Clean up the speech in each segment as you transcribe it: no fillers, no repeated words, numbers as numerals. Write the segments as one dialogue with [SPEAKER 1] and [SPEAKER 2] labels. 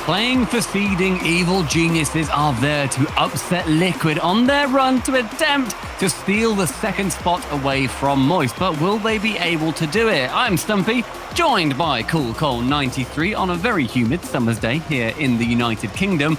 [SPEAKER 1] Playing for seeding, Evil Geniuses are there to upset Liquid on their run to attempt to steal the second spot away from Moist. But will they be able to do it? I'm Stumpy, joined by Cool Cole 93 on a very humid summer's day here in the United Kingdom.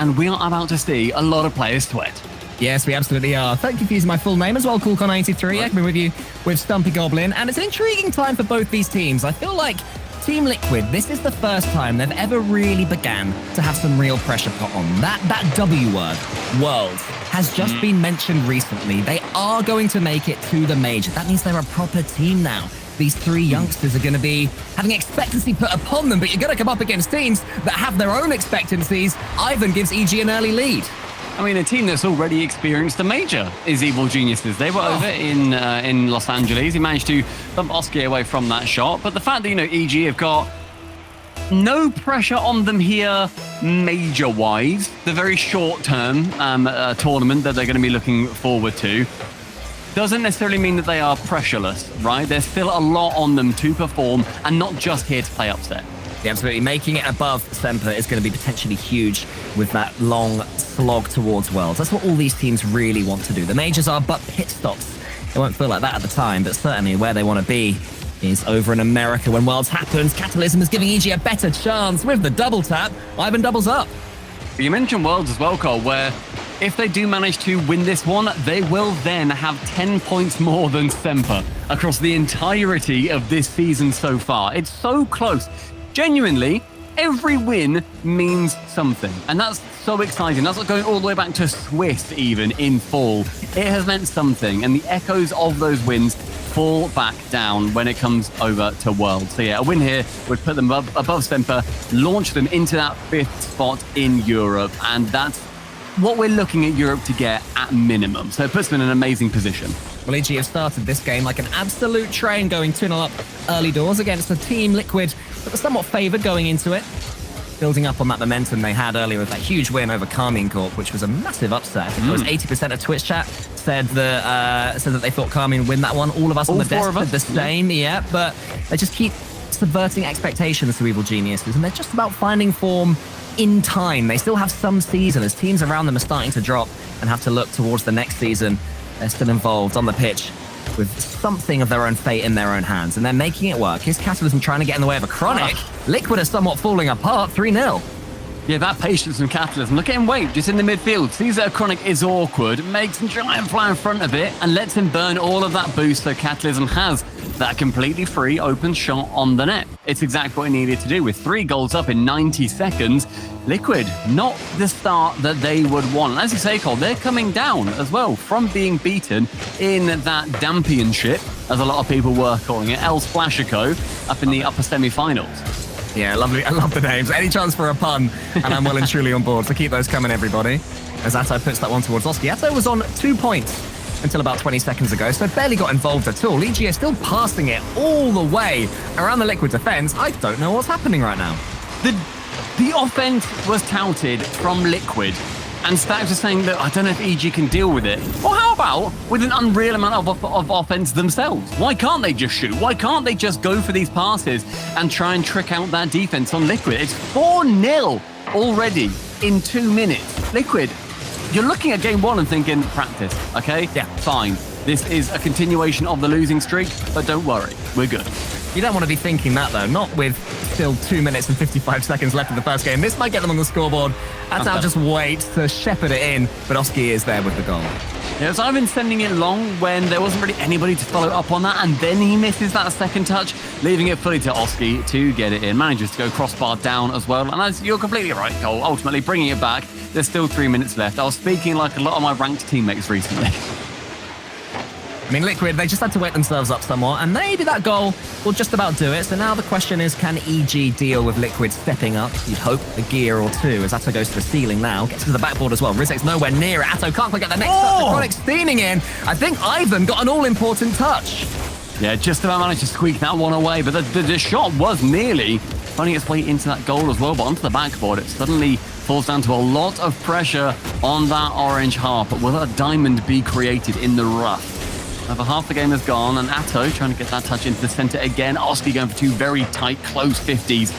[SPEAKER 1] And we are about to see a lot of players sweat.
[SPEAKER 2] Yes, we absolutely are. Thank you for using my full name as well, Cool Cole 93. I've been with you with Stumpy Goblin. And it's an intriguing time for both these teams. I feel like Team Liquid, this is the first time they've ever really began to have some real pressure put on. That W word, World, has just been mentioned recently. They are going to make it to the major. That means they're a proper team now. These three youngsters are going to be having expectancy put upon them, but you're going to come up against teams that have their own expectancies. Ivan gives EG an early lead.
[SPEAKER 1] I mean, a team that's already experienced a major is Evil Geniuses. They were over in Los Angeles. He managed to bump Oski away from that shot. But the fact that, EG have got no pressure on them here major-wise, the very short-term tournament that they're going to be looking forward to, doesn't necessarily mean that they are pressureless, right? There's still a lot on them to perform and not just here to play upset.
[SPEAKER 2] Yeah, absolutely. Making it above Semper is going to be potentially huge with that long slog towards Worlds. That's what all these teams really want to do. The majors are but pit stops. It won't feel like that at the time, but certainly where they want to be is over in America when Worlds happens. Catalysm is giving EG a better chance with the double tap. Ivan doubles up.
[SPEAKER 1] You mentioned Worlds as well, Cole, where if they do manage to win this one, they will then have 10 points more than Semper across the entirety of this season so far. It's so close. Genuinely, every win means something. And that's so exciting. That's like going all the way back to Swiss even in fall. It has meant something. And the echoes of those wins fall back down when it comes over to Worlds. So yeah, a win here would put them above Semper, launch them into that 5th spot in Europe. And that's what we're looking at Europe to get at minimum. So it puts them in an amazing position.
[SPEAKER 2] Well, EG have started this game like an absolute train, going 2-0 up early doors against a Team Liquid that was somewhat favoured going into it, building up on that momentum they had earlier with that huge win over Carmine Corp, which was a massive upset. It was 80% of Twitch chat said that they thought Carmine would win that one. All of us on the desk said the same, yeah, but they just keep subverting expectations to Evil Geniuses, and they're just about finding form in time. They still have some season as teams around them are starting to drop and have to look towards the next season. They're still involved on the pitch with something of their own fate in their own hands, and they're making it work. Here's Catalysm trying to get in the way of a Chronic. Liquid are somewhat falling apart, 3-0.
[SPEAKER 1] Yeah, that patience from Catalysm. Look at him wait, just in the midfield. Sees that a Chronic is awkward, makes him try and fly in front of it, and lets him burn all of that boost so Catalysm has that completely free open shot on the net. It's exactly what he needed to do with 3 goals up in 90 seconds. Liquid, not the start that they would want. And as you say, Cole, they're coming down as well from being beaten in that championship, as a lot of people were calling it, El Splashico, up in the upper semi-finals.
[SPEAKER 2] Yeah, lovely. I love the names. Any chance for a pun, and I'm well and truly on board. So keep those coming, everybody. As Atto puts that one towards Oski. Atto was on 2 points until about 20 seconds ago, so barely got involved at all. EG are still passing it all the way around the Liquid defense. I don't know what's happening right now.
[SPEAKER 1] The offense was touted from Liquid, and Stacks was saying that I don't know if EG can deal with it. Well, how about with an unreal amount of offense themselves? Why can't they just shoot? Why can't they just go for these passes and try and trick out that defense on Liquid? It's 4-0 already in 2 minutes. Liquid, you're looking at game 1 and thinking, practice, okay? Yeah, fine. This is a continuation of the losing streak, but don't worry, we're good.
[SPEAKER 2] You don't want to be thinking that, though, not with still 2 minutes and 55 seconds left in the first game. This might get them on the scoreboard. That's now just wait to shepherd it in, but Oski is there with the goal.
[SPEAKER 1] Yeah, so I've been sending it long when there wasn't really anybody to follow up on that, and then he misses that second touch, leaving it fully to Oski to get it in. Manages to go crossbar down as well, and as you're completely right, Cole, ultimately bringing it back. There's still 3 minutes left. I was speaking like a lot of my ranked teammates recently.
[SPEAKER 2] I mean, Liquid, they just had to wake themselves up somewhat, and maybe that goal will just about do it. So now the question is, can EG deal with Liquid stepping up? You'd hope a gear or two, as Atto goes to the ceiling now. Gets to the backboard as well. Rizek's nowhere near it. Atto can't quite get the next touch. The Chronic's steaming in. I think Ivan got an all-important touch.
[SPEAKER 1] Yeah, just about managed to squeak that one away, but the shot was nearly finding its way into that goal as well, but onto the backboard. It suddenly falls down to a lot of pressure on that orange half, but will a diamond be created in the rough? Over half the game has gone, and Atto trying to get that touch into the center again. Oski going for 2 very tight, close 50s.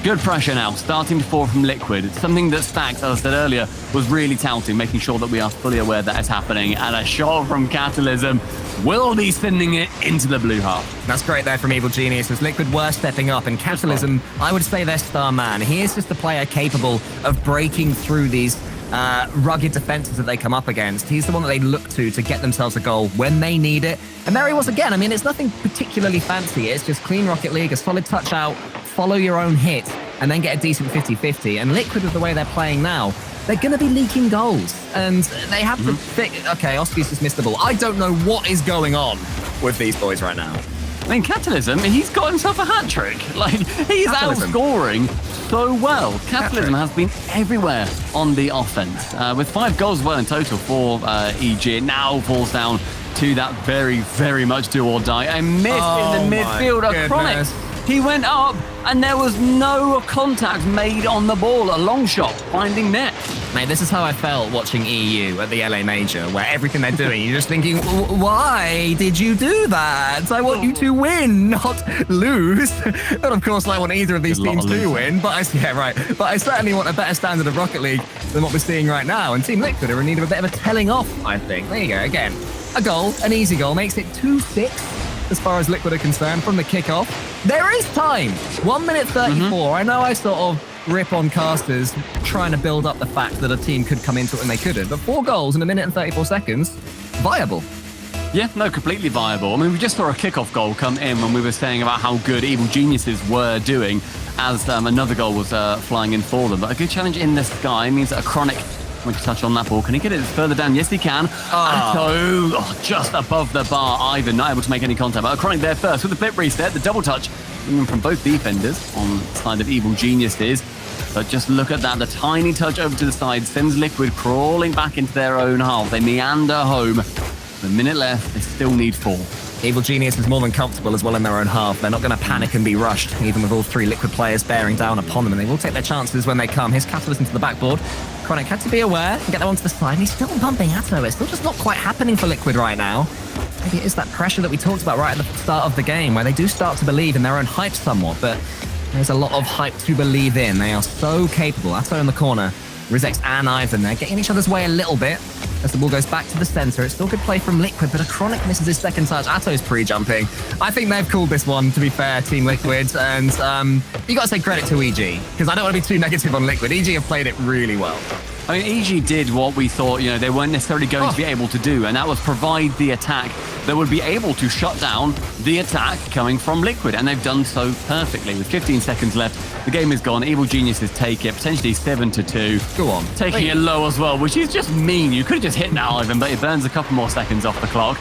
[SPEAKER 1] Good pressure now, starting to fall from Liquid. It's something that Stacks, as I said earlier, was really touting, making sure that we are fully aware that is happening. And a shot from Catalysm will be sending it into the blue half.
[SPEAKER 2] That's great there from Evil Genius, as Liquid were stepping up, and Catalysm, I would say their star man. He is just a player capable of breaking through these rugged defenses that they come up against. He's the one that they look to get themselves a goal when they need it. And there he was again. I mean, it's nothing particularly fancy. It's just clean Rocket League, a solid touch out, follow your own hit, and then get a decent 50-50. And Liquid, with the way they're playing now, they're going to be leaking goals. And they have to think, okay, Oski's just missed the ball. I don't know what is going on with these boys right now.
[SPEAKER 1] I mean, Catalysm, he's got himself a hat-trick. Like, he's outscoring so well. Catalysm has been everywhere on the offense. With 5 goals well in total for EG, it now falls down to that very, very much do or die. A miss in the midfield. Chronic. He went up, and there was no contact made on the ball. A long shot, finding net.
[SPEAKER 2] Mate, this is how I felt watching EU at the LA Major, where everything they're doing, you're just thinking, why did you do that? I want you to win, not lose. And of course, I want either of these teams to win, but I certainly want a better standard of Rocket League than what we're seeing right now. And Team Liquid are in need of a bit of a telling off, I think. There you go, again. A goal, an easy goal, makes it 2-6. As far as Liquid are concerned, from the kickoff. There is time. 1 minute 34. I know I sort of rip on casters trying to build up the fact that a team could come into it and they couldn't. But 4 goals in 1 minute and 34 seconds, viable.
[SPEAKER 1] Yeah, no, completely viable. I mean, we just saw a kickoff goal come in when we were saying about how good Evil Geniuses were doing as another goal was flying in for them. But a good challenge in the sky means that a Chronic to touch on that ball. Can he get it further down? Yes, he can. Just above the bar. Ivan not able to make any contact. But Chronic there first with the flip reset, the double touch from both defenders on the side of Evil Geniuses. But just look at that. The tiny touch over to the side sends Liquid crawling back into their own half. They meander home. A minute left. They still need 4.
[SPEAKER 2] Evil Genius is more than comfortable as well in their own half. They're not going to panic and be rushed, even with all 3 Liquid players bearing down upon them. And they will take their chances when they come. Here's Catalyst into the backboard. Chronic had to be aware and get that one to the side. And he's still bumping Atto. It's still just not quite happening for Liquid right now. Maybe it is that pressure that we talked about right at the start of the game, where they do start to believe in their own hype somewhat. But there's a lot of hype to believe in. They are so capable. Atto in the corner. Rizex and Ivan, they're getting each other's way a little bit as the ball goes back to the center. It's still good play from Liquid, but a Chronic misses his second touch. Atto's pre-jumping. I think they've called this one, to be fair, Team Liquid. And you got to say credit to EG, because I don't want to be too negative on Liquid. EG have played it really well.
[SPEAKER 1] I mean, EG did what we thought, they weren't necessarily going to be able to do, and that was provide the attack that would be able to shut down the attack coming from Liquid, and they've done so perfectly. With 15 seconds left, the game is gone. Evil Geniuses take it, potentially 7-2.
[SPEAKER 2] Go on.
[SPEAKER 1] Taking it low as well, which is just mean. You could have just hit that, Ivan, but it burns a couple more seconds off the clock.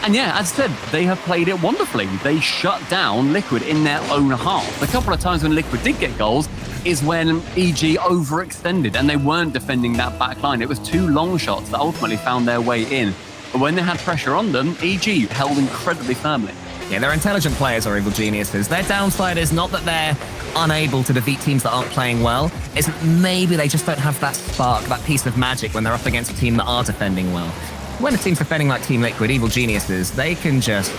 [SPEAKER 1] And yeah, as I said, they have played it wonderfully. They shut down Liquid in their own half. A couple of times when Liquid did get goals is when EG overextended and they weren't defending that back line. It was 2 long shots that ultimately found their way in. But when they had pressure on them, EG held incredibly firmly.
[SPEAKER 2] Yeah, they're intelligent players, or Evil Geniuses. Their downside is not that they're unable to defeat teams that aren't playing well. It's that maybe they just don't have that spark, that piece of magic when they're up against a team that are defending well. When a team's defending like Team Liquid, Evil Geniuses, they can just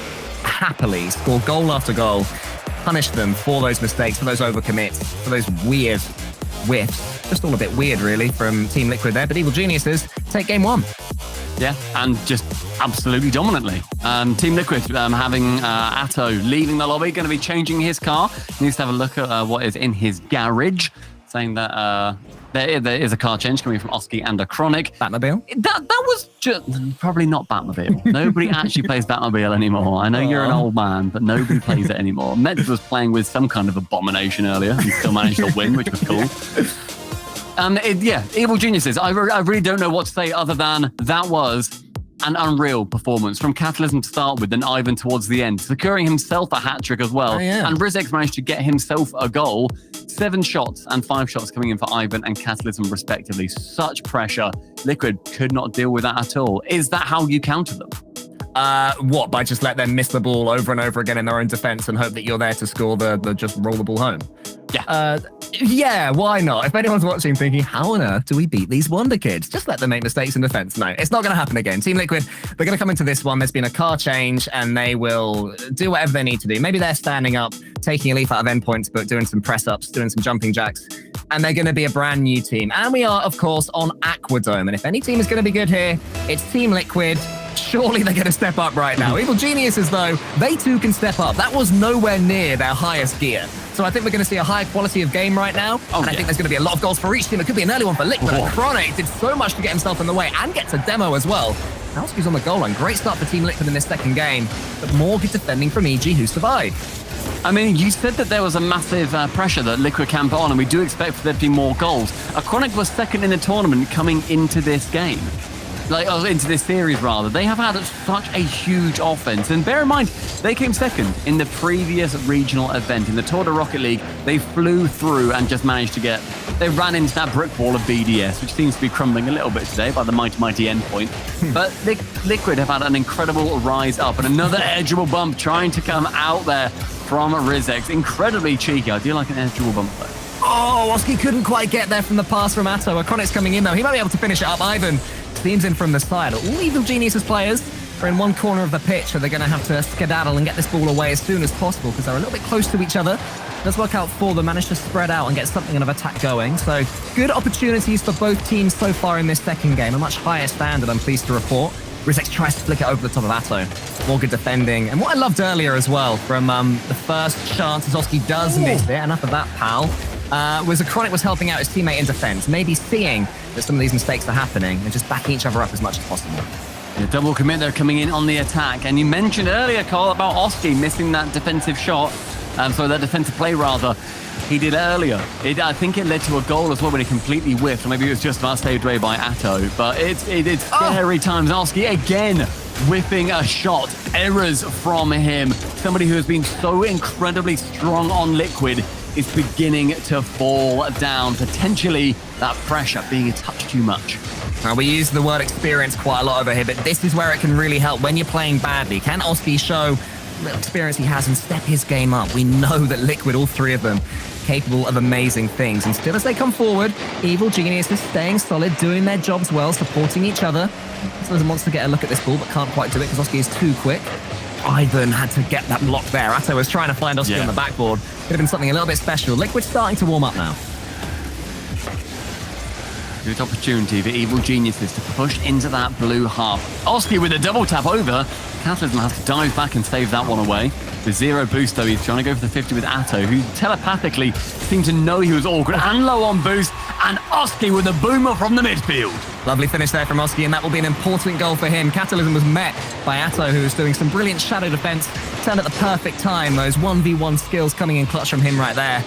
[SPEAKER 2] happily score goal after goal, punish them for those mistakes, for those overcommits, for those weird whiffs. Just all a bit weird, really, from Team Liquid there. But Evil Geniuses take game 1.
[SPEAKER 1] Yeah, and just absolutely dominantly. Team Liquid having Atto leaving the lobby, going to be changing his car. He needs to have a look at what is in his garage, saying that there is a car change coming from Oski and a Chronic.
[SPEAKER 2] Batmobile?
[SPEAKER 1] That was just probably not Batmobile. Nobody actually plays Batmobile anymore. I know you're an old man, but nobody plays it anymore. Meds was playing with some kind of abomination earlier and still managed to win, which was cool. Evil Geniuses. I really don't know what to say other than that was an unreal performance from Catalysm to start with, then Ivan towards the end, securing himself a hat-trick as well. And Rizex managed to get himself a goal. 7 shots and 5 shots coming in for Ivan and Catalysm respectively. Such pressure. Liquid could not deal with that at all. Is that how you counter them?
[SPEAKER 2] What, by just let them miss the ball over and over again in their own defense and hope that you're there to score the just roll the ball home?
[SPEAKER 1] Yeah.
[SPEAKER 2] Yeah, why not? If anyone's watching thinking, how on earth do we beat these Wonder Kids? Just let them make mistakes in defense. No, it's not going to happen again. Team Liquid, they're going to come into this one. There's been a car change, and they will do whatever they need to do. Maybe they're standing up, taking a leaf out of endpoints, but doing some press-ups, doing some jumping jacks, and they're going to be a brand new team. And we are, of course, on Aquadome. And if any team is going to be good here, it's Team Liquid. Surely they're going to step up right now. Evil Geniuses, though, they too can step up. That was nowhere near their highest gear. So I think we're going to see a high quality of game right now. And I think there's going to be a lot of goals for each team. It could be an early one for Liquid. Chronic did so much to get himself in the way and get to demo as well. Howski's on the goal line. Great start for Team Liquid in this second game. But more good defending from EG, who survived.
[SPEAKER 1] I mean, you said that there was a massive pressure that Liquid can put on, and we do expect for there to be more goals. Chronic was second in the tournament coming into this game. Into this series, rather. They have had such a huge offense. And bear in mind, they came second in the previous regional event. In the Tour de Rocket League, they flew through and just managed to they ran into that brick wall of BDS, which seems to be crumbling a little bit today by the mighty endpoint. But Liquid have had an incredible rise up, and another edgeable bump trying to come out there from Rizex. Incredibly cheeky. I do like an edgeable bump, though.
[SPEAKER 2] Oh, Oski couldn't quite get there from the pass from Atto. Chronic's coming in, though. He might be able to finish it up. Ivan steams in from the side. All Evil Geniuses players are in one corner of the pitch, so they're going to have to skedaddle and get this ball away as soon as possible because they're a little bit close to each other. Does work out for them, managed to spread out and get something of attack going. So good opportunities for both teams so far in this second game. A much higher standard, I'm pleased to report. Rizex tries to flick it over the top of Atto. More good defending. And what I loved earlier as well from the first chance, as Oski does miss it. Enough of that, pal. Was Chronic was helping out his teammate in defense, maybe seeing that some of these mistakes are happening and just backing each other up as much as possible.
[SPEAKER 1] The double commit, they're coming in on the attack. And you mentioned earlier, Carl, about Oski missing that defensive shot. So that defensive play, rather, he did earlier. I think it led to a goal as well when he completely whiffed. Or maybe it was just about saved away by Atto. But it's scary times. Oski again whipping a shot. Errors from him. Somebody who has been so incredibly strong on Liquid is beginning to fall down. Potentially that pressure being a touch too much.
[SPEAKER 2] We use the word experience quite a lot over here, but this is where it can really help when you're playing badly. Can Oski show the little experience he has and step his game up? We know that Liquid, all three of them, capable of amazing things. And still as they come forward, Evil Genius is staying solid, doing their jobs well, supporting each other. Someone wants to get a look at this ball, but can't quite do it because Oski is too quick. Ivan had to get that block there. Atto was trying to find Oski on the backboard. Could have been something a little bit special. Liquid starting to warm up now.
[SPEAKER 1] Good opportunity for Evil Geniuses to push into that blue half. Oski with a double tap over. Catalysm has to dive back and save that one away. With zero boost, though, he's trying to go for the 50 with Atto, who telepathically seemed to know he was awkward and low on boost. And Oski with a boomer from the midfield.
[SPEAKER 2] Lovely finish there from Oski, and that will be an important goal for him. Catalysm was met by Atto, who was doing some brilliant shadow defense. Turned at the perfect time. Those 1v1 skills coming in clutch from him right there.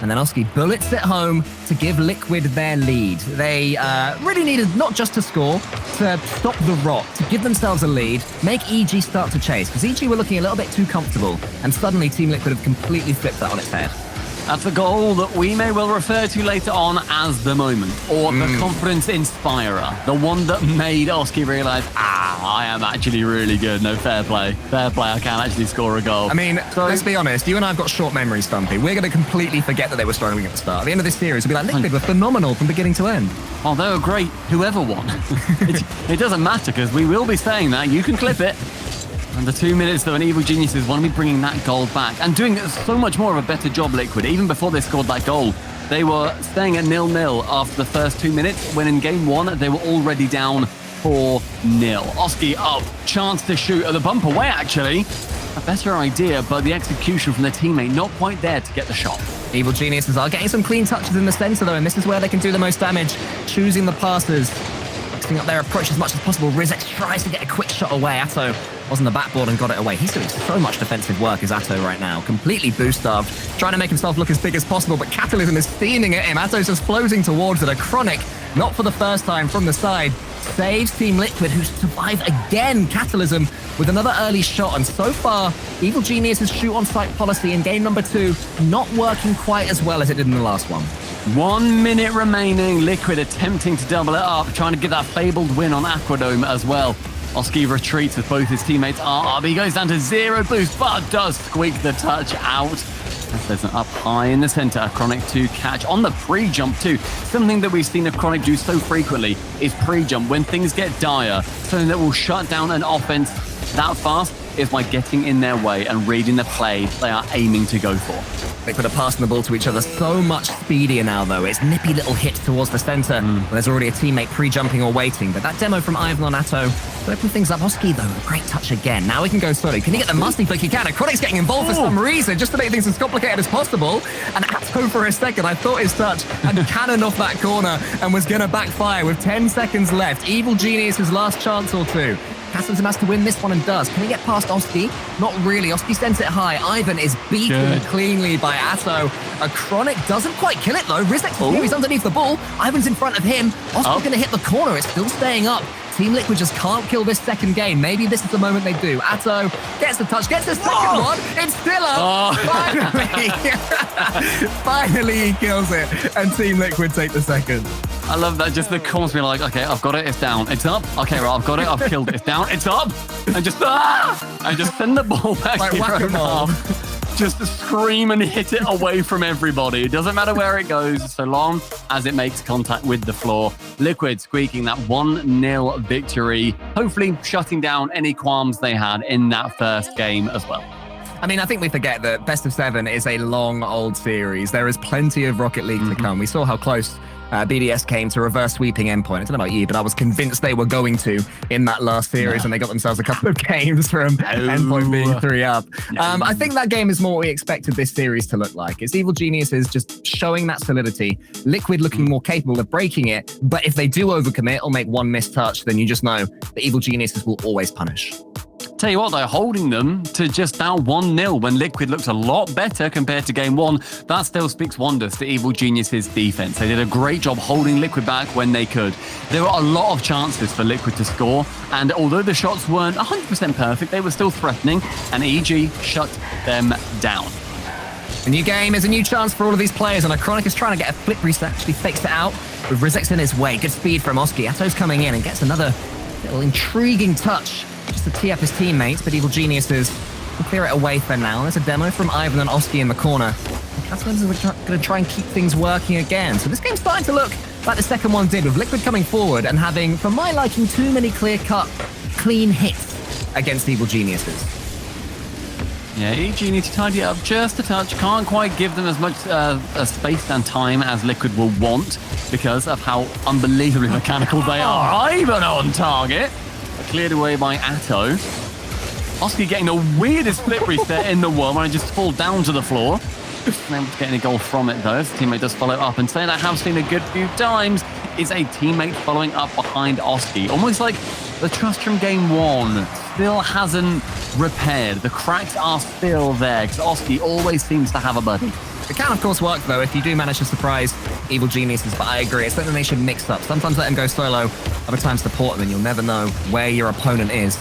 [SPEAKER 2] And then Oski bullets it home to give Liquid their lead. They really needed not just to score, to stop the rot, to give themselves a lead, make EG start to chase, because EG were looking a little bit too comfortable, and suddenly Team Liquid have completely flipped that on its head.
[SPEAKER 1] That's a goal that we may well refer to later on as the moment, or the confidence inspirer, the one that made Oski realise, I am actually really good. No, fair play. Fair play, I can actually score a goal.
[SPEAKER 2] I mean, let's be honest, you and I have got short memories, Stumpy. We're going to completely forget that they were struggling at the start. At the end of this series, we'll be like, Liquid were phenomenal from beginning to end.
[SPEAKER 1] Oh, they were great, whoever won. it doesn't matter, because we will be saying that. You can clip it. And the 2 minutes, though, and Evil Geniuses want to be bringing that goal back and doing so much more of a better job, Liquid. Even before they scored that goal, they were staying at 0-0 after the first 2 minutes, when in game one, they were already down 4-0. Oski up, chance to shoot at the bump away, actually. A better idea, but the execution from the teammate not quite there to get the shot.
[SPEAKER 2] Evil Geniuses are getting some clean touches in the center, though, and this is where they can do the most damage, choosing the passes. Up their approach as much as possible. Rizex tries to get a quick shot away. Atto was on the backboard and got it away. He's doing so much defensive work as Atto right now. Completely boost-starved, trying to make himself look as big as possible, but Catalysm is steaming at him. Atto's just floating towards it. A Chronic, not for the first time, from the side, saves Team Liquid, who survive again. Catalysm with another early shot, and so far, Evil Genius's shoot-on-sight policy in game number 2 not working quite as well as it did in the last one.
[SPEAKER 1] 1 minute remaining. Liquid attempting to double it up, trying to get that fabled win on Aquadome as well. Oski retreats as both his teammates are up. He goes down to 0 boost, but does squeak the touch out. There's an up high in the center. Chronic to catch on the pre-jump too. Something that we've seen a Chronic do so frequently is pre-jump when things get dire. Something that will shut down an offense that fast is by getting in their way and reading the play they are aiming to go for.
[SPEAKER 2] They could have passed the ball to each other so much speedier now, though. It's nippy little hits towards the center. There's already a teammate pre-jumping or waiting, but that demo from Ivan on Atto to open things up. Oski, though, a great touch again. Now he can go solo. Can he get the musty flick? He can. And Chronic's getting involved for some reason, just to make things as complicated as possible. And Atto, for a second, I thought his touch had cannoned off that corner and was going to backfire with 10 seconds left. Evil Genius's last chance or two. Catalysm has to win this one and does. Can he get past Oski? Not really. Oski sends it high. Ivan is beaten cleanly by Atto. A Chronic doesn't quite kill it, though. Rizek's here. He's underneath the ball. Ivan's in front of him. Oski's going to hit the corner. It's still staying up. Team Liquid just can't kill this second game. Maybe this is the moment they do. Atto gets the touch, gets the second one. It's still up. Finally. Finally, he kills it. And Team Liquid take the second.
[SPEAKER 1] I love that. Just the comms being like, okay, I've got it. It's down. It's up. Okay, right, I've got it. I've killed it. It's down. It's up. And just send the ball back
[SPEAKER 2] like
[SPEAKER 1] in your own half. Just scream and hit it away from everybody. It doesn't matter where it goes, so long as it makes contact with the floor. Liquid squeaking that 1-0 victory, hopefully shutting down any qualms they had in that first game as well.
[SPEAKER 2] I mean, I think we forget that Best of 7 is a long, old series. There is plenty of Rocket League to come. We saw how close BDS came to reverse sweeping Endpoint. I don't know about you, but I was convinced they were going to in that last series, and they got themselves a couple of games from Endpoint being 3 up. I think that game is more what we expected this series to look like. It's Evil Geniuses just showing that solidity, Liquid looking more capable of breaking it, but if they do overcommit or make one missed touch, then you just know the Evil Geniuses will always punish.
[SPEAKER 1] Tell you what, they're holding them to just now 1-0 when Liquid looks a lot better compared to game 1. That still speaks wonders to Evil Genius's defense. They did a great job holding Liquid back when they could. There were a lot of chances for Liquid to score, and although the shots weren't 100% perfect, they were still threatening, and EG shut them down.
[SPEAKER 2] A new game is a new chance for all of these players, and Chronic is trying to get a flip reset, actually fakes it out with Rizek's in his way. Good speed from Oski. Atto's coming in and gets another little intriguing touch. Just to tee up his teammates, but Evil Geniuses will clear it away for now. There's a demo from Ivan and Oski in the corner. Catalysm are going to try and keep things working again. So this game's starting to look like the second one did, with Liquid coming forward and having, for my liking, too many clear-cut, clean hits against Evil Geniuses.
[SPEAKER 1] Yeah, EG need to tidy it up just a touch. Can't quite give them as much space and time as Liquid will want because of how unbelievably mechanical they are. Ivan on target. Cleared away by Atto. Oski getting the weirdest flip reset in the world when I just fall down to the floor. Not able to get any goal from it though. His teammate does follow up, and saying I have seen a good few times is a teammate following up behind Oski. Almost like the trust from game 1 still hasn't repaired. The cracks are still there because Oski always seems to have a buddy.
[SPEAKER 2] It can, of course, work, though, if you do manage to surprise Evil Geniuses, but I agree. It's something they should mix up. Sometimes let them go solo, other times support them, and you'll never know where your opponent is.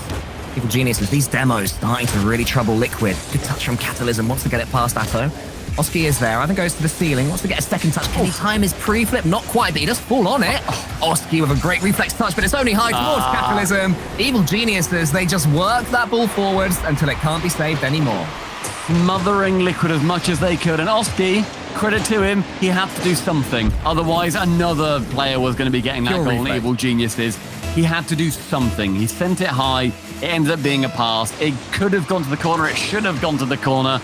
[SPEAKER 2] Evil Geniuses, these demos starting to really trouble Liquid. Good touch from Catalysm, wants to get it past Atto. Oski is there. Ivan goes to the ceiling, wants to get a second touch. Can he time his pre-flip? Not quite, but he does fall on it. Oski with a great reflex touch, but it's only high towards Catalysm. Evil Geniuses, they just work that ball forwards until it can't be saved anymore.
[SPEAKER 1] Smothering Liquid as much as they could, and Oski, credit to him, he had to do something. Otherwise, another player was going to be getting that goal in Evil Geniuses. He had to do something. He sent it high. It ended up being a pass. It could have gone to the corner. It should have gone to the corner.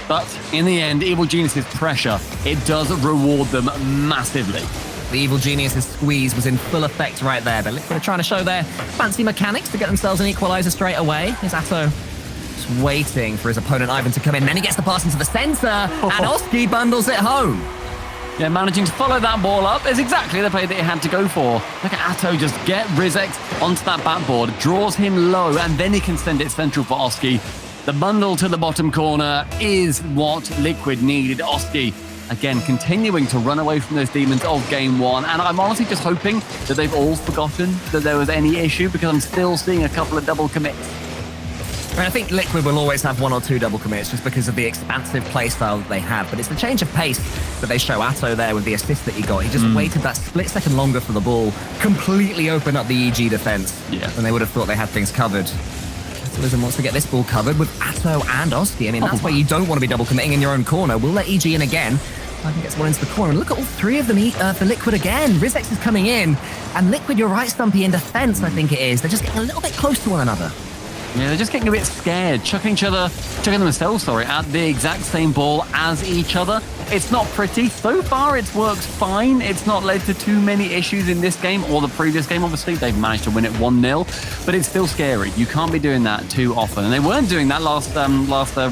[SPEAKER 1] But in the end, Evil Genius's pressure, it does reward them massively.
[SPEAKER 2] The Evil Genius's squeeze was in full effect right there, but Liquid are trying to show their fancy mechanics to get themselves an equalizer straight away. Here's Atto just waiting for his opponent Ivan to come in. Then he gets the pass into the center, and Oski bundles it home.
[SPEAKER 1] Yeah, managing to follow that ball up is exactly the play that he had to go for. Look at Atto just get Rizek onto that backboard, draws him low, and then he can send it central for Oski. The bundle to the bottom corner is what Liquid needed. Oski, again, continuing to run away from those demons of game 1. And I'm honestly just hoping that they've all forgotten that there was any issue, because I'm still seeing a couple of double commits.
[SPEAKER 2] I mean, I think Liquid will always have 1 or 2 double commits just because of the expansive playstyle that they have. But it's the change of pace that they show Atto there with the assist that he got. He just waited that split second longer for the ball, completely opened up the EG defense.
[SPEAKER 1] Yeah.
[SPEAKER 2] And they would have thought they had things covered. Catalysm wants to get this ball covered with Atto and Oski. I mean, that's where you don't want to be double committing in your own corner. We'll let EG in again. I think gets one into the corner. And look at all three of them for Liquid again. Rizex is coming in. And Liquid, you're right, Stumpy, in defense, I think it is. They're just getting a little bit close to one another.
[SPEAKER 1] Yeah, they're just getting a bit scared, chucking themselves, at the exact same ball as each other. It's not pretty. So far, it's worked fine. It's not led to too many issues in this game or the previous game. Obviously, they've managed to win it 1-0, but it's still scary. You can't be doing that too often. And they weren't doing that last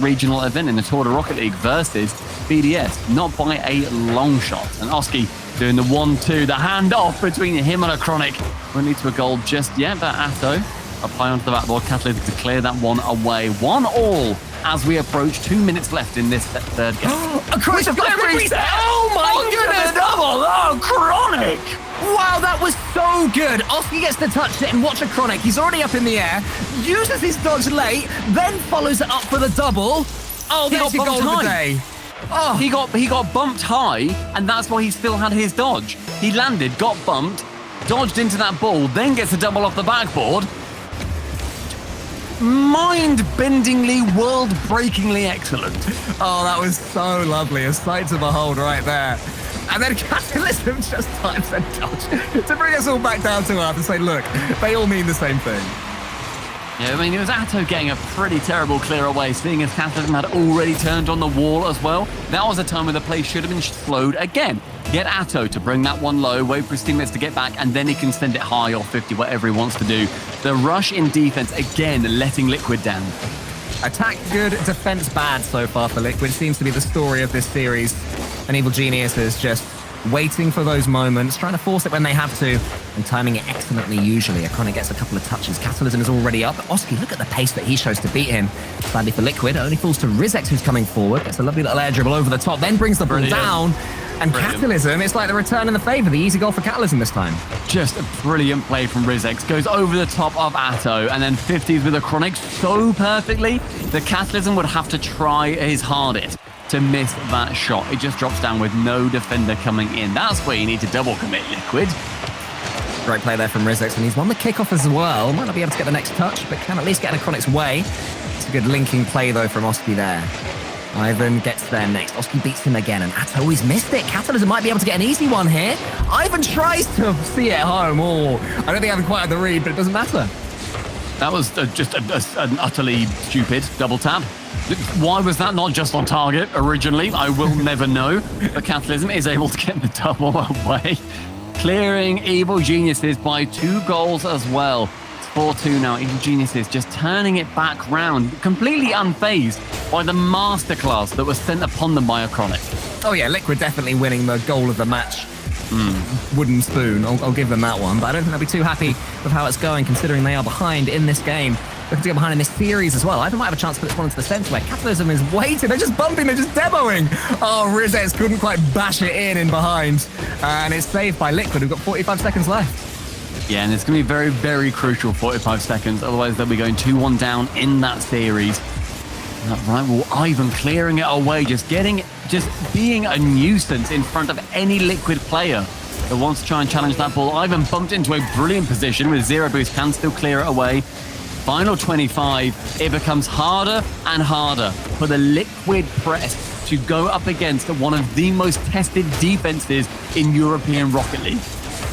[SPEAKER 1] regional event in the Tour de Rocket League versus BDS, not by a long shot. And Oski doing the 1-2, the handoff between him and a Chronic. Won't lead to a goal just yet, but Atto up high onto the backboard. Catalysm to clear that one away. 1-1 as we approach 2 minutes left in this third game.
[SPEAKER 2] A Chronic reset! Oh my goodness!
[SPEAKER 1] Double! Oh, Chronic!
[SPEAKER 2] Wow, that was so good. Oski gets to touch it and watch a Chronic. He's already up in the air, uses his dodge late, then follows it up for the double. Oh, there's your goal of the day.
[SPEAKER 1] Oh. He got bumped high, and that's why he still had his dodge. He landed, got bumped, dodged into that ball, then gets a double off the backboard. Mind-bendingly, world-breakingly excellent.
[SPEAKER 2] Oh, that was so lovely. A sight to behold right there. And then Catalysm just times a dodge to bring us all back down to earth and say, look, they all mean the same thing.
[SPEAKER 1] Yeah, I mean, it was Atto getting a pretty terrible clear away, seeing as Catalysm had already turned on the wall as well. That was a time where the play should have been slowed again. Get Atto to bring that one low, wait for his teammates to get back, and then he can send it high or 50, whatever he wants to do. The rush in defense, again, letting Liquid down.
[SPEAKER 2] Attack good, defense bad so far for Liquid. Seems to be the story of this series. And Evil Genius is just waiting for those moments, trying to force it when they have to, and timing it excellently usually. Akone gets a couple of touches. Catalysm is already up. Oski, look at the pace that he shows to beat him. Sadly for Liquid, it only falls to Rizex, who's coming forward. Gets a lovely little air dribble over the top, then brings the ball down. And Catalysm, it's like the return in the favour. The easy goal for Catalysm this time.
[SPEAKER 1] Just a brilliant play from Rizex. Goes over the top of Atto, and then 50s with a Chronic so perfectly that Catalysm would have to try his hardest to miss that shot. It just drops down with no defender coming in. That's where you need to double commit, Liquid.
[SPEAKER 2] Great play there from Rizex, and he's won the kickoff as well. Might not be able to get the next touch, but can at least get in a Chronic's way. It's a good linking play, though, from Oski there. Ivan gets there next. Oski beats him again, and Atto always missed it. Catalysm might be able to get an easy one here. Ivan tries to see it home. Oh, I don't think Ivan quite had the read, but it doesn't matter.
[SPEAKER 1] That was just an utterly stupid double tap. Why was that not just on target originally? I will never know. But Catalysm is able to get the double away. Clearing Evil Geniuses by 2 goals as well. It's 4-2 now. Evil Geniuses just turning it back round, completely unfazed by the masterclass that was sent upon them by a Chronic.
[SPEAKER 2] Oh yeah, Liquid definitely winning the goal of the match. Wooden spoon, I'll give them that one. But I don't think they'll be too happy with how it's going, considering they are behind in this game. Looking to get behind in this series as well. Ivan might have a chance to put this one into the centre where Catalysm is waiting. They're just bumping, they're just demoing. Oh, Rizex couldn't quite bash it in behind. And it's saved by Liquid, who've got 45 seconds left.
[SPEAKER 1] Yeah, and it's going to be very, very crucial 45 seconds. Otherwise, they'll be going 2-1 down in that series. Right, well, Ivan clearing it away, just being a nuisance in front of any Liquid player that wants to try and challenge that ball. Ivan bumped into a brilliant position with 0 boost, can still clear it away. Final 25, it becomes harder and harder for the Liquid press to go up against one of the most tested defenses in European Rocket League.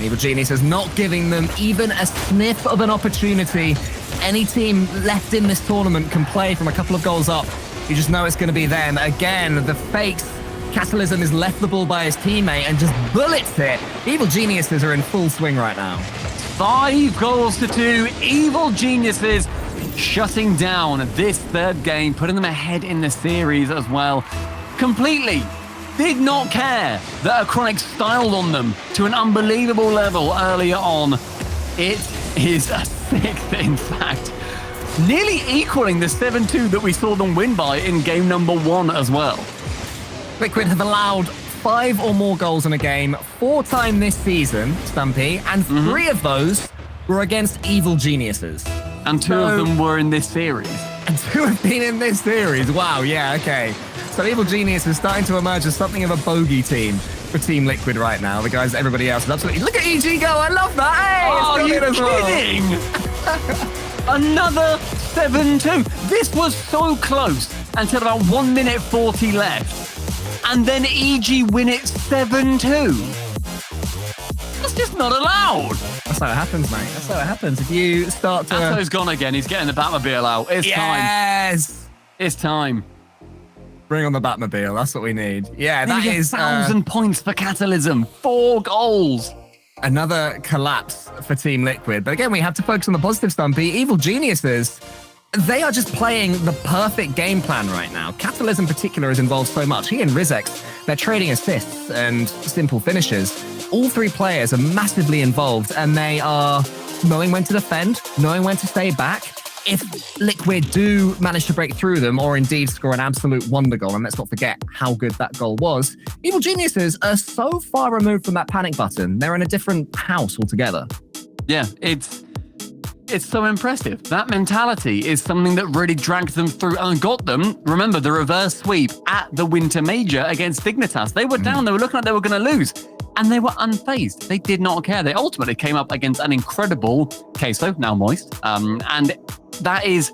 [SPEAKER 2] Evil Genius is not giving them even a sniff of an opportunity. Any team left in this tournament can play from a couple of goals up. You just know it's going to be them. Again, the fakes. Catalysm has left the ball by his teammate and just bullets it. Evil Geniuses are in full swing right now.
[SPEAKER 1] 5 goals to 2. Evil Geniuses shutting down this third game, putting them ahead in the series as well. Completely did not care that a Chronic styled on them to an unbelievable level earlier on. It is a 6th, in fact. Nearly equaling the 7-2 that we saw them win by in game number 1 as well.
[SPEAKER 2] Liquid have allowed 5 or more goals in a game 4 times this season, Stumpy, and 3 of those were against Evil Geniuses.
[SPEAKER 1] And 2 of them were in this series.
[SPEAKER 2] And 2 have been in this series. Wow, yeah, okay. So Evil Genius is starting to emerge as something of a bogey team for Team Liquid right now. The guys that everybody else is absolutely... Look at EG go, I love that! Hey,
[SPEAKER 1] are you kidding? Another 7-2. This was so close until about 1 minute 40 left. And then EG win it 7-2. That's just not allowed.
[SPEAKER 2] That's how it happens, mate. That's how it happens. If you start to...
[SPEAKER 1] Atto's gone again. He's getting the Batmobile out. It's time.
[SPEAKER 2] Yes!
[SPEAKER 1] It's time.
[SPEAKER 2] Bring on the Batmobile. That's what we need. Yeah, that is...
[SPEAKER 1] 1,000 points for Catalysm. 4 goals.
[SPEAKER 2] Another collapse for Team Liquid. But again, we have to focus on the positive, Stumpy. Evil Geniuses, they are just playing the perfect game plan right now. Catalysm in particular is involved so much. He and Rizex, they're trading assists and simple finishes. All 3 players are massively involved, and they are knowing when to defend, knowing when to stay back. If Liquid do manage to break through them, or indeed score an absolute wonder goal, and let's not forget how good that goal was, Evil Geniuses are so far removed from that panic button. They're in a different house altogether.
[SPEAKER 1] Yeah, it's so impressive. That mentality is something that really dragged them through and got them, remember, the reverse sweep at the Winter Major against Dignitas. They were down, they were looking like they were going to lose, and they were unfazed. They did not care. They ultimately came up against an incredible Queso, now Moist, and that is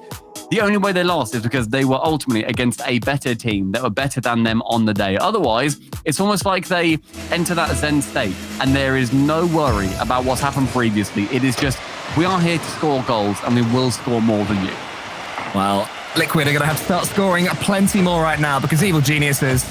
[SPEAKER 1] the only way they lost is because they were ultimately against a better team that were better than them on the day. Otherwise, it's almost like they enter that Zen state and there is no worry about what's happened previously. It is just, we are here to score goals and we will score more than you.
[SPEAKER 2] Well, Liquid are going to have to start scoring plenty more right now because Evil Geniuses,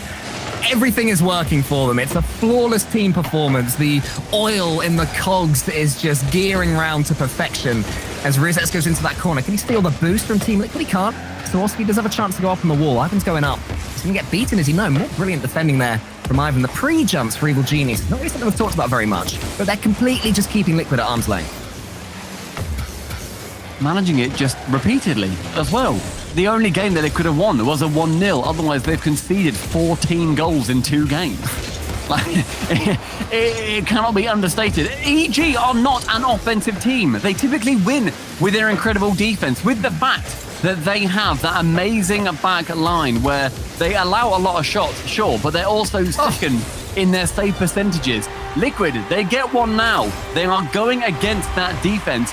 [SPEAKER 2] everything is working for them. It's a flawless team performance. The oil in the cogs is just gearing round to perfection. As Rizex goes into that corner, can he steal the boost from Team Liquid? He can't. Swarovski does have a chance to go up on the wall. Ivan's going up. He's going to get beaten, as you know. More brilliant defending there from Ivan. The pre-jumps for Evil Genius, not really something we've talked about very much, but they're completely just keeping Liquid at arm's length.
[SPEAKER 1] Managing it just repeatedly as well. The only game that they could have won was a 1-0. Otherwise, they've conceded 14 goals in 2 games. Like, it cannot be understated. EG are not an offensive team. They typically win with their incredible defense, with the fact that they have that amazing back line where they allow a lot of shots, sure, but they're also second in their save percentages. Liquid, they get one now. They are going against that defense.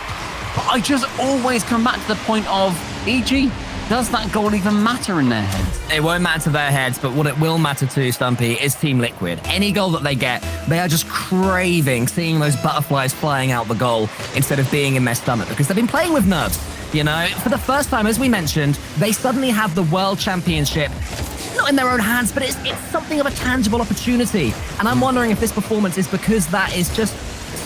[SPEAKER 1] But I just always come back to the point of EG. Does that goal even matter in their heads?
[SPEAKER 2] It won't matter to their heads, but what it will matter to, Stumpy, is Team Liquid. Any goal that they get, they are just craving seeing those butterflies flying out the goal instead of being in their stomach because they've been playing with nerves. You know, for the first time, as we mentioned, they suddenly have the World Championship not in their own hands, but it's something of a tangible opportunity. And I'm wondering if this performance is because that is just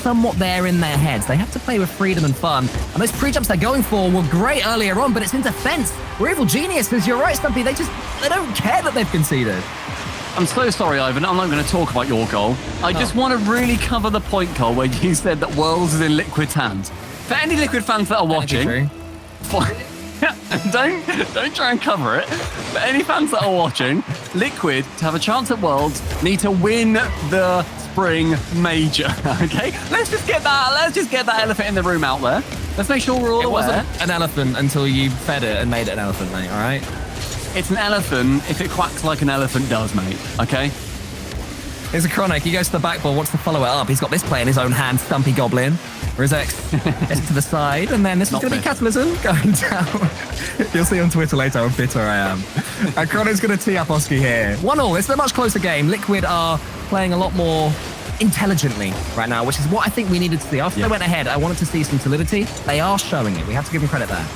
[SPEAKER 2] somewhat there in their heads. They have to play with freedom and fun. And those pre-jumps they're going for were great earlier on, but it's in defense. We're Evil Geniuses, you're right, Stumpy. They don't care that they've conceded.
[SPEAKER 1] I'm so sorry, Ivan. I'm not going to talk about your goal. I just want to really cover the point, Cole, where you said that Worlds is in Liquid's hands. For any Liquid fans that are watching, don't try and cover it. For any fans that are watching, Liquid, to have a chance at Worlds, need to win the Spring Major. Okay, let's just get that elephant in the room out there. Let's make sure we're all aware.
[SPEAKER 2] It wasn't an elephant until you fed it and made it an elephant, mate. All right.
[SPEAKER 1] It's an elephant if it quacks like an elephant does, mate. Okay.
[SPEAKER 2] Here's a Chronic. He goes to the back ball, wants to follow it up. He's got this play in his own hand, Stumpy Goblin. Rizex gets it to the side, and then this is going to be Catalysm going down. You'll see on Twitter later how bitter I am. Chronic's going to tee up Oski here. 1-1. It's a much closer game. Liquid are playing a lot more intelligently right now, which is what I think we needed to see. After they went ahead, I wanted to see some solidity. They are showing it. We have to give them credit there.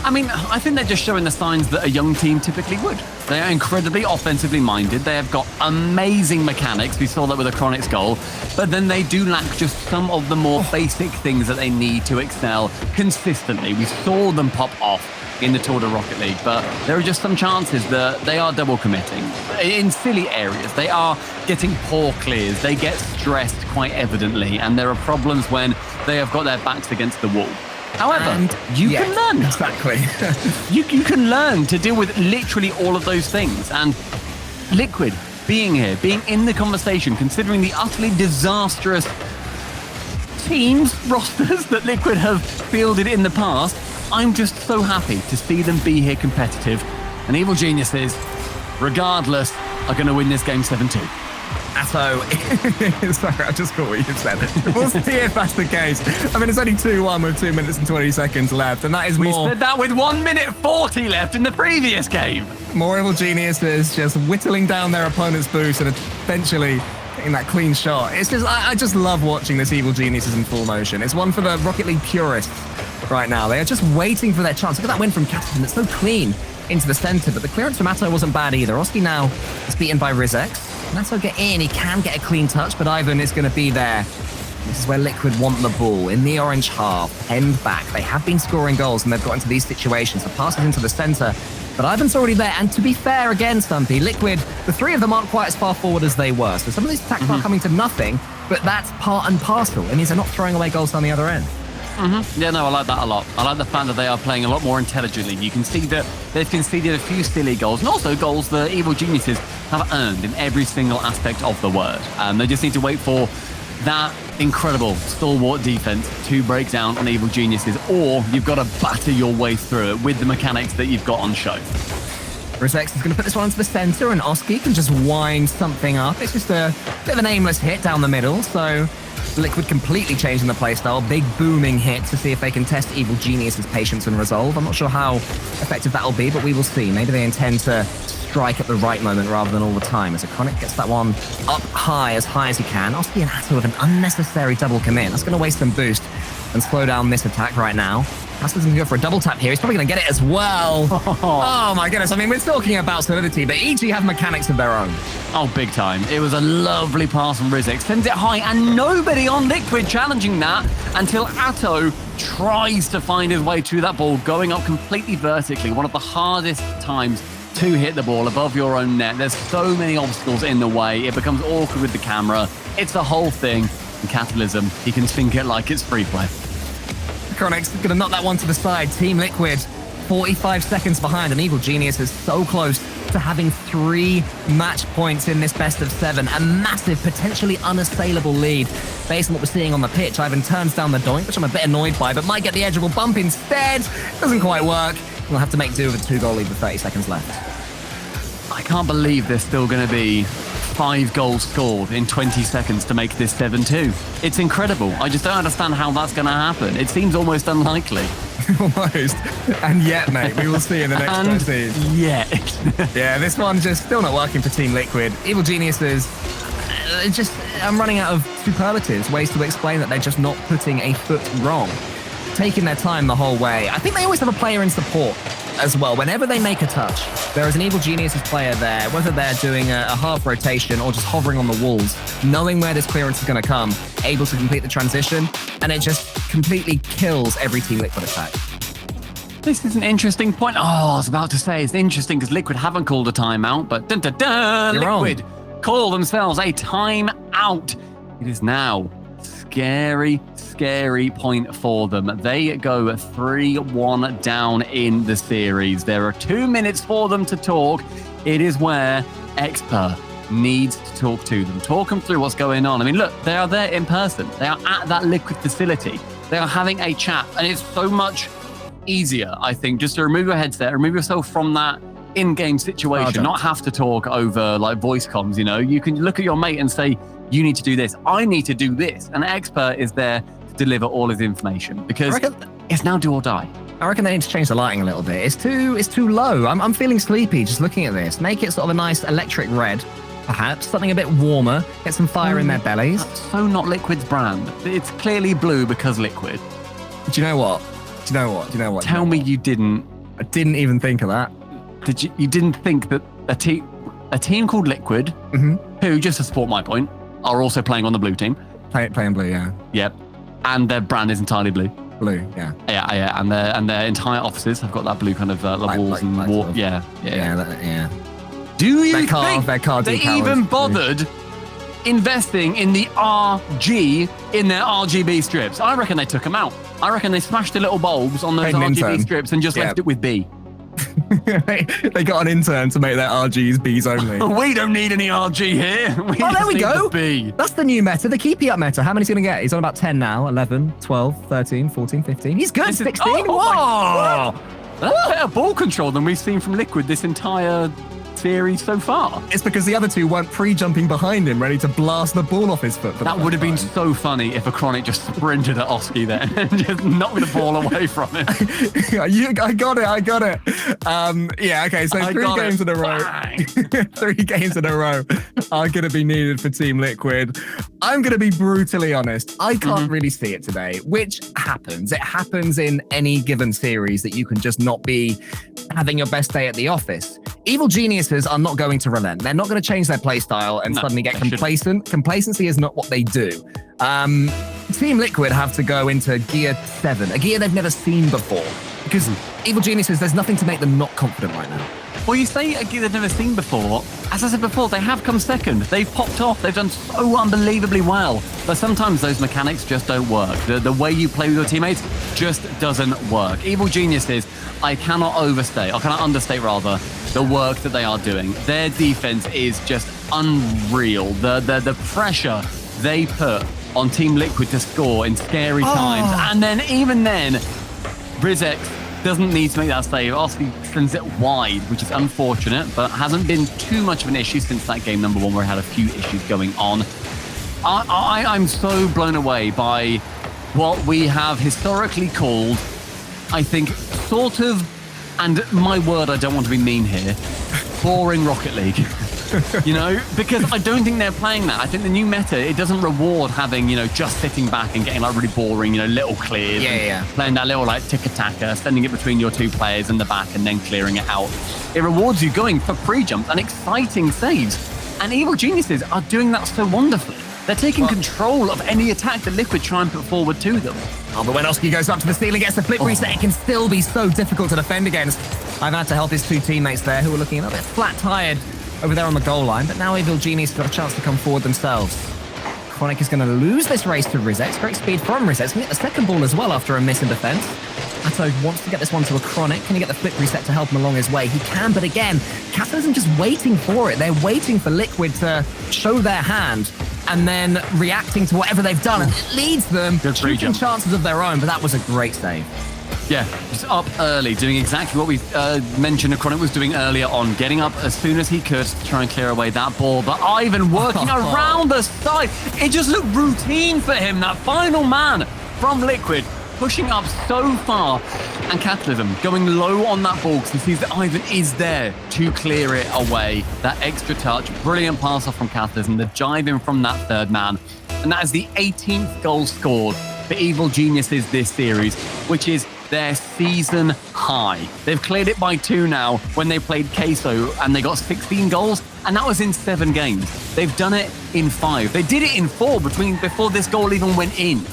[SPEAKER 1] I mean, I think they're just showing the signs that a young team typically would. They are incredibly offensively minded. They have got amazing mechanics. We saw that with a Chronic's goal. But then they do lack just some of the more basic things that they need to excel consistently. We saw them pop off in the Tour de Rocket League, but there are just some chances that they are double committing in silly areas. They are getting poor clears. They get stressed quite evidently, and there are problems when they have got their backs against the wall. However, you can learn.
[SPEAKER 2] Exactly.
[SPEAKER 1] you can learn to deal with literally all of those things. And Liquid being here, being in the conversation, considering the utterly disastrous teams, rosters that Liquid have fielded in the past, I'm just so happy to see them be here competitive. And Evil Geniuses, regardless, are going to win this game 7-2.
[SPEAKER 2] Atto, sorry, I just caught what you said. We'll see if that's the case. I mean, it's only 2-1 with 2 minutes and 20 seconds left, and that is
[SPEAKER 1] We
[SPEAKER 2] more.
[SPEAKER 1] said that with 1 minute 40 left in the previous game.
[SPEAKER 2] More Evil Geniuses just whittling down their opponent's boost and eventually getting that clean shot. It's just, I just love watching this Evil Geniuses in full motion. It's one for the Rocket League purists right now. They are just waiting for their chance. Look at that win from Captain. It's so clean into the center, but the clearance from Atto wasn't bad either. Oski now is beaten by Rizex. Atto get in, he can get a clean touch, but Ivan is going to be there. This is where Liquid want the ball, in the orange half, penned back. They have been scoring goals and they've got into these situations. The pass is into the center, but Ivan's already there. And to be fair again, Stumpy, Liquid, the three of them aren't quite as far forward as they were. So some of these attacks are coming to nothing, but that's part and parcel. It means they're not throwing away goals down the other end.
[SPEAKER 1] Yeah, no, I like that a lot. I like the fact that they are playing a lot more intelligently. You can see that they've conceded a few silly goals, and also goals the Evil Geniuses have earned in every single aspect of the word. They just need to wait for that incredible stalwart defense to break down on Evil Geniuses, or you've got to batter your way through it with the mechanics that you've got on show.
[SPEAKER 2] Rizex is going to put this one into the center, and Oski can just wind something up. It's just a bit of an aimless hit down the middle, so Liquid completely changing the playstyle. Big booming hit to see if they can test Evil Genius's patience and resolve. I'm not sure how effective that'll be, but we will see. Maybe they intend to strike at the right moment rather than all the time, as Iconic gets that one up high as he can. Oski and Atto with an unnecessary double commit. That's going to waste some boost and slow down this attack right now. Aston's going to go for a double tap here. He's probably going to get it as well. Oh my goodness. I mean, we're talking about solidity, but EG have mechanics of their own.
[SPEAKER 1] Oh, big time. It was a lovely pass from Rizex. Sends it high, and nobody on Liquid challenging that until Atto tries to find his way to that ball, going up completely vertically. One of the hardest times to hit the ball above your own net. There's so many obstacles in the way. It becomes awkward with the camera. It's the whole thing. And Catalysm, he can think it like it's free play.
[SPEAKER 2] Iconic's going to knock that one to the side. Team Liquid, 45 seconds behind, and Evil Genius is so close to having 3 match points in this best of 7. A massive, potentially unassailable lead based on what we're seeing on the pitch. Ivan turns down the doink, which I'm a bit annoyed by, but might get the edgeable bump instead. Doesn't quite work. We'll have to make do with a 2-goal lead with 30 seconds left.
[SPEAKER 1] I can't believe there's still going to be 5 goals scored in 20 seconds to make this 7-2. It's incredible. I just don't understand how that's going to happen. It seems almost unlikely.
[SPEAKER 2] Almost. And yet, mate, we will see in the next 13.
[SPEAKER 1] Yet.
[SPEAKER 2] Yeah, this one just still not working for Team Liquid. Evil Geniuses, I'm running out of superlatives, ways to explain that they're just not putting a foot wrong. Taking their time the whole way. I think they always have a player in support as well. Whenever they make a touch, there is an Evil Geniuses player there, whether they're doing a half rotation or just hovering on the walls, knowing where this clearance is going to come, able to complete the transition, and it just completely kills every Team Liquid attack.
[SPEAKER 1] This is an interesting point. Oh, I was about to say, it's interesting because Liquid haven't called a timeout, but Liquid call themselves a timeout. It is now scary point for them. They go 3-1 down in the series. There are 2 minutes for them to talk. It is where Xper needs to talk to them, talk them through what's going on. I mean, look, they are there in person. They are at that Liquid facility. They are having a chat, and it's so much easier, I think, just to remove your headset, remove yourself from that in-game situation, not have to talk over like voice comms, you know. You can look at your mate and say, you need to do this, I need to do this. And Expert is there to deliver all his information because it's now do or die.
[SPEAKER 2] I reckon they need to change the lighting a little bit. It's too low. I'm feeling sleepy just looking at this. Make it sort of a nice electric red, perhaps. Something a bit warmer. Get some fire in their bellies.
[SPEAKER 1] That's so not Liquid's brand. It's clearly blue because Liquid.
[SPEAKER 2] Do you know what?
[SPEAKER 1] Tell me you didn't.
[SPEAKER 2] I didn't even think of that.
[SPEAKER 1] Did you? You didn't think that a team called Liquid, who, just to support my point, are also playing on the blue team.
[SPEAKER 2] Playing blue, yeah.
[SPEAKER 1] Yep. And their brand is entirely blue.
[SPEAKER 2] Blue, yeah.
[SPEAKER 1] Yeah. And their entire offices have got that blue kind of walls and
[SPEAKER 2] sort of.
[SPEAKER 1] Yeah.
[SPEAKER 2] Their
[SPEAKER 1] Do you think
[SPEAKER 2] car
[SPEAKER 1] they
[SPEAKER 2] decal
[SPEAKER 1] even bothered investing in the RG in their RGB strips? I reckon they took them out. I reckon they smashed the little bulbs on those RGB strips and just left it with B.
[SPEAKER 2] They got an intern to make their RGs Bs only.
[SPEAKER 1] We don't need any RG here.
[SPEAKER 2] There we go.
[SPEAKER 1] B.
[SPEAKER 2] That's the new meta, the keepy up meta. How many is he going to get? He's on about 10 now. 11, 12, 13, 14, 15. He's good. 16.
[SPEAKER 1] Whoa! That's better ball control than we've seen from Liquid this entire series so far.
[SPEAKER 2] It's because the other two weren't pre-jumping behind him, ready to blast the ball off his foot.
[SPEAKER 1] That would have been so funny if a Chronic just sprinted at Oski there and just knocked the ball away from him.
[SPEAKER 2] I got it. Yeah, okay, so 3 games in a row. 3 games in a row are going to be needed for Team Liquid. I'm going to be brutally honest. I can't really see it today, which happens. It happens in any given series that you can just not be having your best day at the office. Evil geniuses are not going to relent. They're not going to change their playstyle and suddenly get complacent. Complacency is not what they do. Team Liquid have to go into Gear 7, a gear they've never seen before. Because Evil geniuses, there's nothing to make them not confident right now.
[SPEAKER 1] Well, you say a gear they've never seen before. As I said before, they have come second. They've popped off. They've done so unbelievably well. But sometimes those mechanics just don't work. The way you play with your teammates just doesn't work. Evil geniuses, I cannot understate rather, the work that they are doing. Their defense is just unreal. The pressure they put on Team Liquid to score in scary times. And then even then, Rizek doesn't need to make that save. Oski sends it wide, which is unfortunate, but hasn't been too much of an issue since that game number 1 where it had a few issues going on. I'm so blown away by what we have historically called, I think, sort of, and my word, I don't want to be mean here, boring Rocket League. You know, because I don't think they're playing that. I think the new meta, it doesn't reward having, just sitting back and getting like really boring, little clears.
[SPEAKER 2] Yeah.
[SPEAKER 1] Playing that little like tick-a-tacker, sending it between your 2 players in the back and then clearing it out. It rewards you going for pre-jumps and exciting saves. And Evil Geniuses are doing that so wonderfully. They're taking control of any attack that Liquid try and put forward to them.
[SPEAKER 2] Oh, but when Oski goes up to the ceiling, gets the flip reset, it can still be so difficult to defend against. I've had to help his 2 teammates there who are looking a little bit flat-tired over there on the goal line, but now Evil Genius got a chance to come forward themselves. Chronic is going to lose this race to Rizex. Great speed from Rizex. Can get the second ball as well after a miss in defense. Atto wants to get this one to a Chronic. Can he get the flip reset to help him along his way? He can, but again, Capitalism just waiting for it. They're waiting for Liquid to show their hand and then reacting to whatever they've done, and it leads them to taking chances of their own, but that was a great save.
[SPEAKER 1] Yeah, just up early, doing exactly what we mentioned Chronic was doing earlier on, getting up as soon as he could to try and clear away that ball. But Ivan working around the side. It just looked routine for him, that final man from Liquid, pushing up so far. And Catalysm going low on that ball because he sees that Ivan is there to clear it away. That extra touch, brilliant pass off from Catalysm, the jive in from that third man. And that is the 18th goal scored for Evil Geniuses this series, which is their season high. They've cleared it by 2 now when they played Queso and they got 16 goals, and that was in 7 games. They've done it in 5. They did it in 4 before this goal even went in.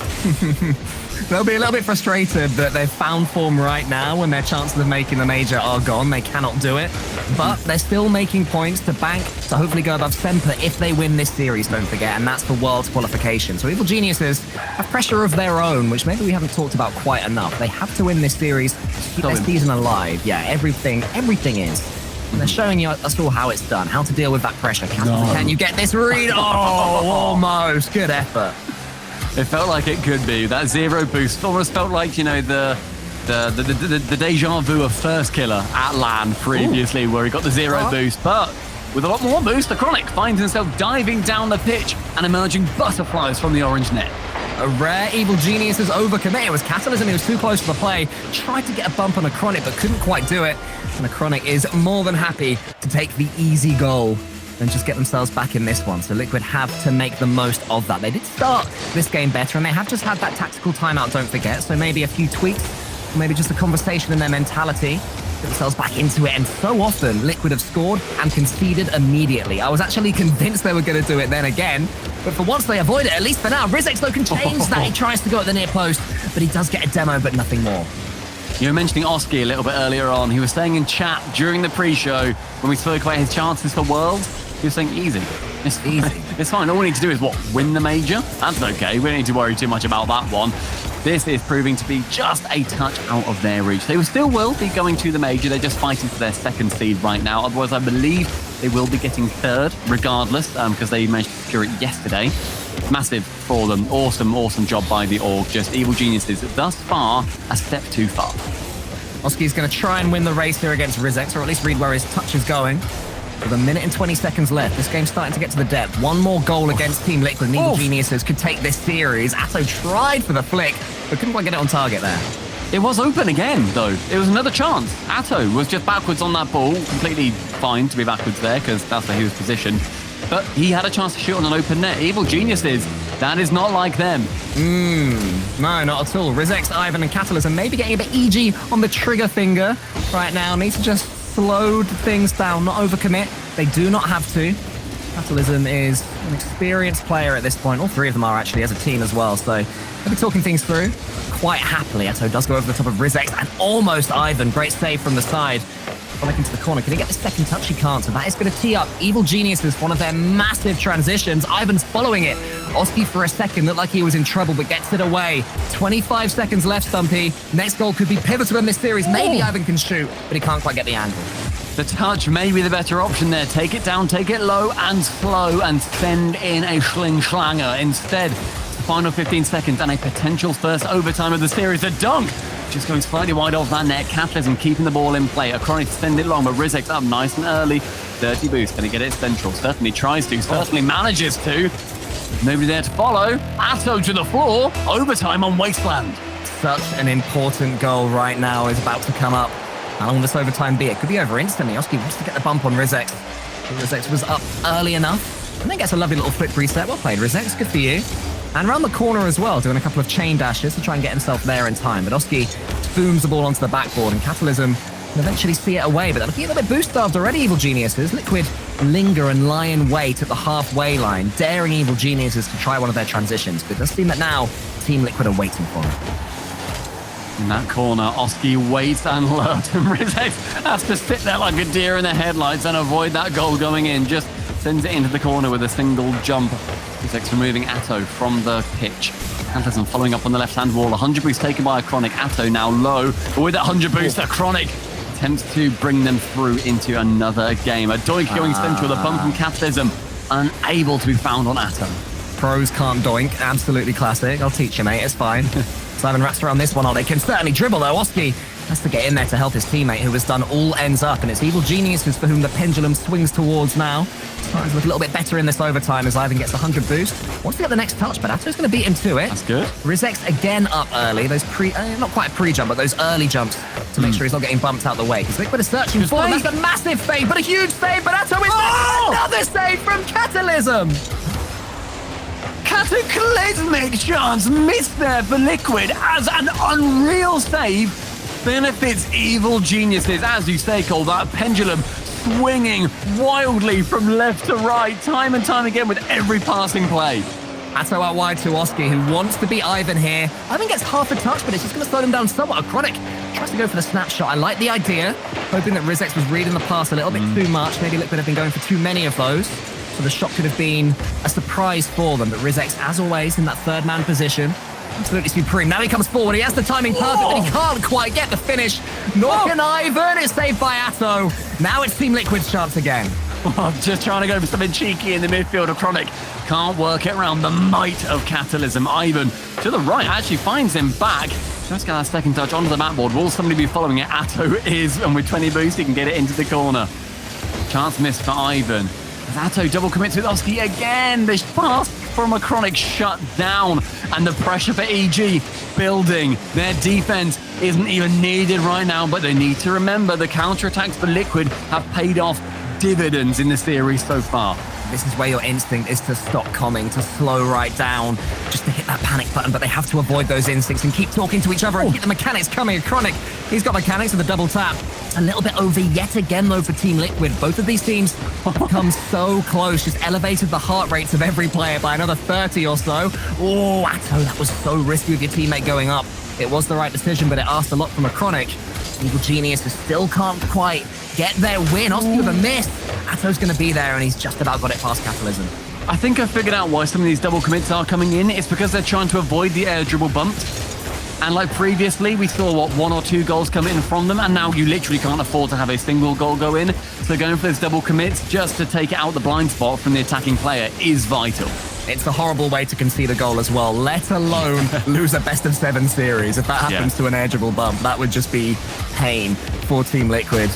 [SPEAKER 2] They'll be a little bit frustrated that they've found form right now when their chances of making the major are gone. They cannot do it, but they're still making points to bank to hopefully go above Semper if they win this series, don't forget, and that's for Worlds qualification. So Evil Geniuses have pressure of their own, which maybe we haven't talked about quite enough. They have to win this series to keep their season alive. Yeah, everything is. And they're showing us all how it's done, how to deal with that pressure. Can you get this read? Oh, almost. Good effort.
[SPEAKER 1] It felt like it could be. That 0 boost almost felt like, the deja vu of First Killer at LAN previously, where he got the 0 boost. But with a lot more boost, the Chronic finds himself diving down the pitch and emerging butterflies from the orange net.
[SPEAKER 2] A rare Evil Geniuses overcommit. It was Catalysm, he was too close to the play. Tried to get a bump on a Chronic, but couldn't quite do it. And the Chronic is more than happy to take the easy goal and just get themselves back in this one. So Liquid have to make the most of that. They did start this game better, and they have just had that tactical timeout, don't forget. So maybe a few tweaks, or maybe just a conversation in their mentality, get themselves back into it. And so often, Liquid have scored and conceded immediately. I was actually convinced they were going to do it then again, but for once they avoid it, at least for now. Rizex, though, can change that. He tries to go at the near post, but he does get a demo, but nothing more.
[SPEAKER 1] You were mentioning Oski a little bit earlier on. He was saying in chat during the pre-show, when we spoke about his chances for Worlds, he was saying easy. It's easy. It's fine. All we need to do is what? Win the major? That's okay. We don't need to worry too much about that one. This is proving to be just a touch out of their reach. They still will be going to the major. They're just fighting for their 2nd seed right now. Otherwise, I believe they will be getting 3rd regardless, because they managed to secure it yesterday. Massive for them. Awesome job by the org. Just Evil Geniuses thus far a step too far.
[SPEAKER 2] Oski's going to try and win the race here against Rizex, or at least read where his touch is going. With a minute and 20 seconds left, this game's starting to get to the depth. One more goal against Team Liquid, and Evil Geniuses could take this series. Atto tried for the flick, but couldn't quite get it on target there.
[SPEAKER 1] It was open again, though. It was another chance. Atto was just backwards on that ball. Completely fine to be backwards there, because that's where he was positioned. But he had a chance to shoot on an open net. Evil Geniuses, that is not like them.
[SPEAKER 2] No, not at all. Rizex, Ivan, and Catalysm maybe getting a bit EG on the trigger finger right now. Need to just slow things down, not overcommit. They do not have to. Catalysm is an experienced player at this point. All three of them are actually as a team as well. So they'll be talking things through quite happily. Atto does go over the top of Rizex and almost Ivan. Great save from the side. Back into the corner. Can he get the second touch? He can't. So that is going to tee up Evil Geniuses, one of their massive transitions. Ivan's following it. Oski for a second looked like he was in trouble, but gets it away. 25 seconds left, Stumpy. Next goal could be pivotal in this series. Maybe Ivan can shoot, but he can't quite get the angle.
[SPEAKER 1] The touch may be the better option there. Take it down, take it low and slow, and send in a schlanger. Instead, the final 15 seconds and a potential first overtime of the series. A dunk! Just going slightly wide off that net. Catalysm keeping the ball in play. Acronic to send it long, but Rizex up nice and early. 30 boost. Can he get it central? Certainly tries to. Certainly manages to. Nobody there to follow. Atto to the floor. Overtime on Wasteland.
[SPEAKER 2] Such an important goal right now is about to come up. How long will this overtime be? It could be over instantly. Oski wants to get the bump on Rizex. Rizex was up early enough. And then gets a lovely little flip reset. Well played, Rizex. Good for you. And around the corner as well, doing a couple of chain dashes to try and get himself there in time. But Oski booms the ball onto the backboard, and Catalysm can eventually see it away. But they're looking a little bit boost-starved already, Evil Geniuses. Liquid linger and lie in wait at the halfway line, daring Evil Geniuses to try one of their transitions. But it does seem that now Team Liquid are waiting for it.
[SPEAKER 1] In that corner, Oski waits and lurks, and Rizex has to sit there like a deer in the headlights and avoid that goal going in. Just sends it into the corner with a single jump. Rizex removing Atto from the pitch. Catalysm following up on the left-hand wall. 100 boost taken by Acronic. Atto now low. But with that 100 boost, Acronic attempts to bring them through into another game. A doink going central. The bump from Catalysm unable to be found on Atto.
[SPEAKER 2] Pros can't doink. Absolutely classic. I'll teach you, mate. It's fine. Simon wraps around this one. Oh, they can certainly dribble, though. Oski has to get in there to help his teammate, who has done all ends up. And it's Evil Geniuses for whom the pendulum swings towards now. Starting to look a little bit better in this overtime as Ivan gets the 100 boost. Wants to get the next touch, but Atto's going to beat him to it.
[SPEAKER 1] That's good.
[SPEAKER 2] Rizex again up early. Those not quite a pre-jump, but those early jumps to make sure he's not getting bumped out the way. Because Liquid is searching for him. That's a massive fade, but a huge save. But Atto is another save from Catalysm.
[SPEAKER 1] Cataclysmic chance missed there for Liquid as an unreal save benefits Evil Geniuses. As you say, Cole, that pendulum swinging wildly from left to right, time and time again with every passing play.
[SPEAKER 2] Atto out wide to Oski, who wants to beat Ivan here. Ivan gets half a touch, but it's just going to slow him down somewhat. Acronic tries to go for the snapshot. I like the idea, hoping that Rizex was reading the pass a little bit too much. Maybe Liquid have been going for too many of those. So the shot could have been a surprise for them. But Rizex, as always, in that third man position. Absolutely supreme. Now he comes forward. He has the timing perfect, but he can't quite get the finish. Nor can Ivan. It's saved by Atto. Now it's Team Liquid's chance again.
[SPEAKER 1] Just trying to go for something cheeky in the midfield. Acronic can't work it around the might of Catalysm. Ivan to the right actually finds him back. Just get that second touch onto the backboard. Will somebody be following it? Atto is, and with 20 boost, he can get it into the corner. Chance missed for Ivan. Atto double commits with Oski again. This pass from Acronic shut down, and the pressure for EG building. Their defense isn't even needed right now, but they need to remember the counterattacks for Liquid have paid off dividends in the series so far.
[SPEAKER 2] This is where your instinct is to stop comming, to slow right down, just to hit that panic button, but they have to avoid those instincts and keep talking to each other and keep the mechanics coming. Acronic, he's got mechanics with a double tap. A little bit over yet again, though, for Team Liquid. Both of these teams come so close, just elevated the heart rates of every player by another 30 or so. Oh, Atto, that was so risky with your teammate going up. It was the right decision, but it asked a lot from Acronic. Evil Geniuses still can't quite get their win. Oski with a miss. Atto's going to be there, and he's just about got it past Catalysm.
[SPEAKER 1] I think I figured out why some of these double commits are coming in. It's because they're trying to avoid the air dribble bump. And like previously, we saw, one or two goals come in from them, and now you literally can't afford to have a single goal go in. So going for those double commits just to take it out the blind spot from the attacking player is vital.
[SPEAKER 2] It's a horrible way to concede a goal as well, let alone lose a best-of-7 series. If that happens to an edgeable bump, that would just be pain for Team Liquid.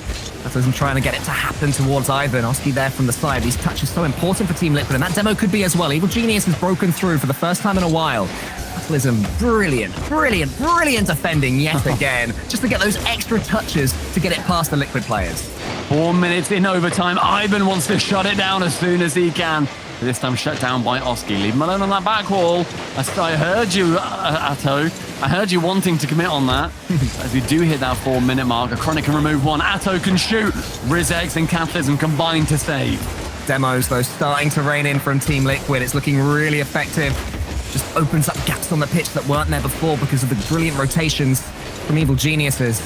[SPEAKER 2] I'm trying to get it to happen towards Ivan. Oski there from the side. These touches so important for Team Liquid, and that demo could be as well. Evil Genius has broken through for the first time in a while. Catalysm, brilliant defending yet again, just to get those extra touches to get it past the Liquid players.
[SPEAKER 1] 4 minutes in overtime. Ivan wants to shut it down as soon as he can. This time shut down by Oski. Leave him alone on that back wall. I heard you, Atto. I heard you wanting to commit on that. As we do hit that 4-minute mark, Acronic can remove one. Atto can shoot. Rizex and Catalysm combine to save.
[SPEAKER 2] Demos, though, starting to rain in from Team Liquid. It's looking really effective. Just opens up gaps on the pitch that weren't there before because of the brilliant rotations from Evil Geniuses.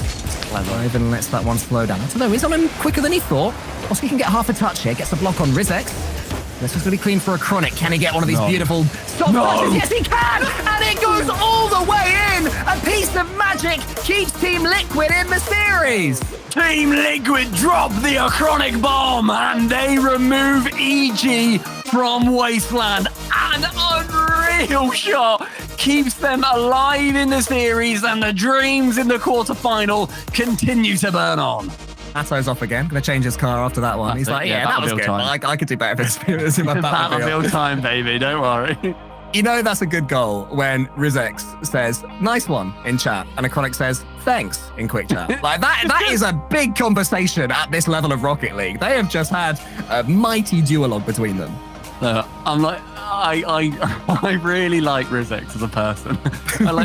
[SPEAKER 2] Clever. Ivan lets that one slow down. Atto, though, he's on him quicker than he thought. Oski can get half a touch here. Gets the block on Rizex. This is really clean for Acronic. Can he get one of these beautiful soft touches? Yes, he can! And it goes all the way in! A piece of magic keeps Team Liquid in the series!
[SPEAKER 1] Team Liquid drop the Acronic bomb and they remove EG from Wasteland. An unreal shot keeps them alive in the series, and the dreams in the quarterfinal continue to burn on.
[SPEAKER 2] Atto's off again. Going to change his car after that one. He's like, yeah, that was good. I could do better for experience in my
[SPEAKER 1] Battlefield time, baby. Don't worry.
[SPEAKER 2] You know that's a good goal when Rizex says, nice one, in chat, and Acronic says, thanks, in quick chat. Like, that is a big conversation at this level of Rocket League. They have just had a mighty duologue between them.
[SPEAKER 1] I'm like, I really like Rizex as a person.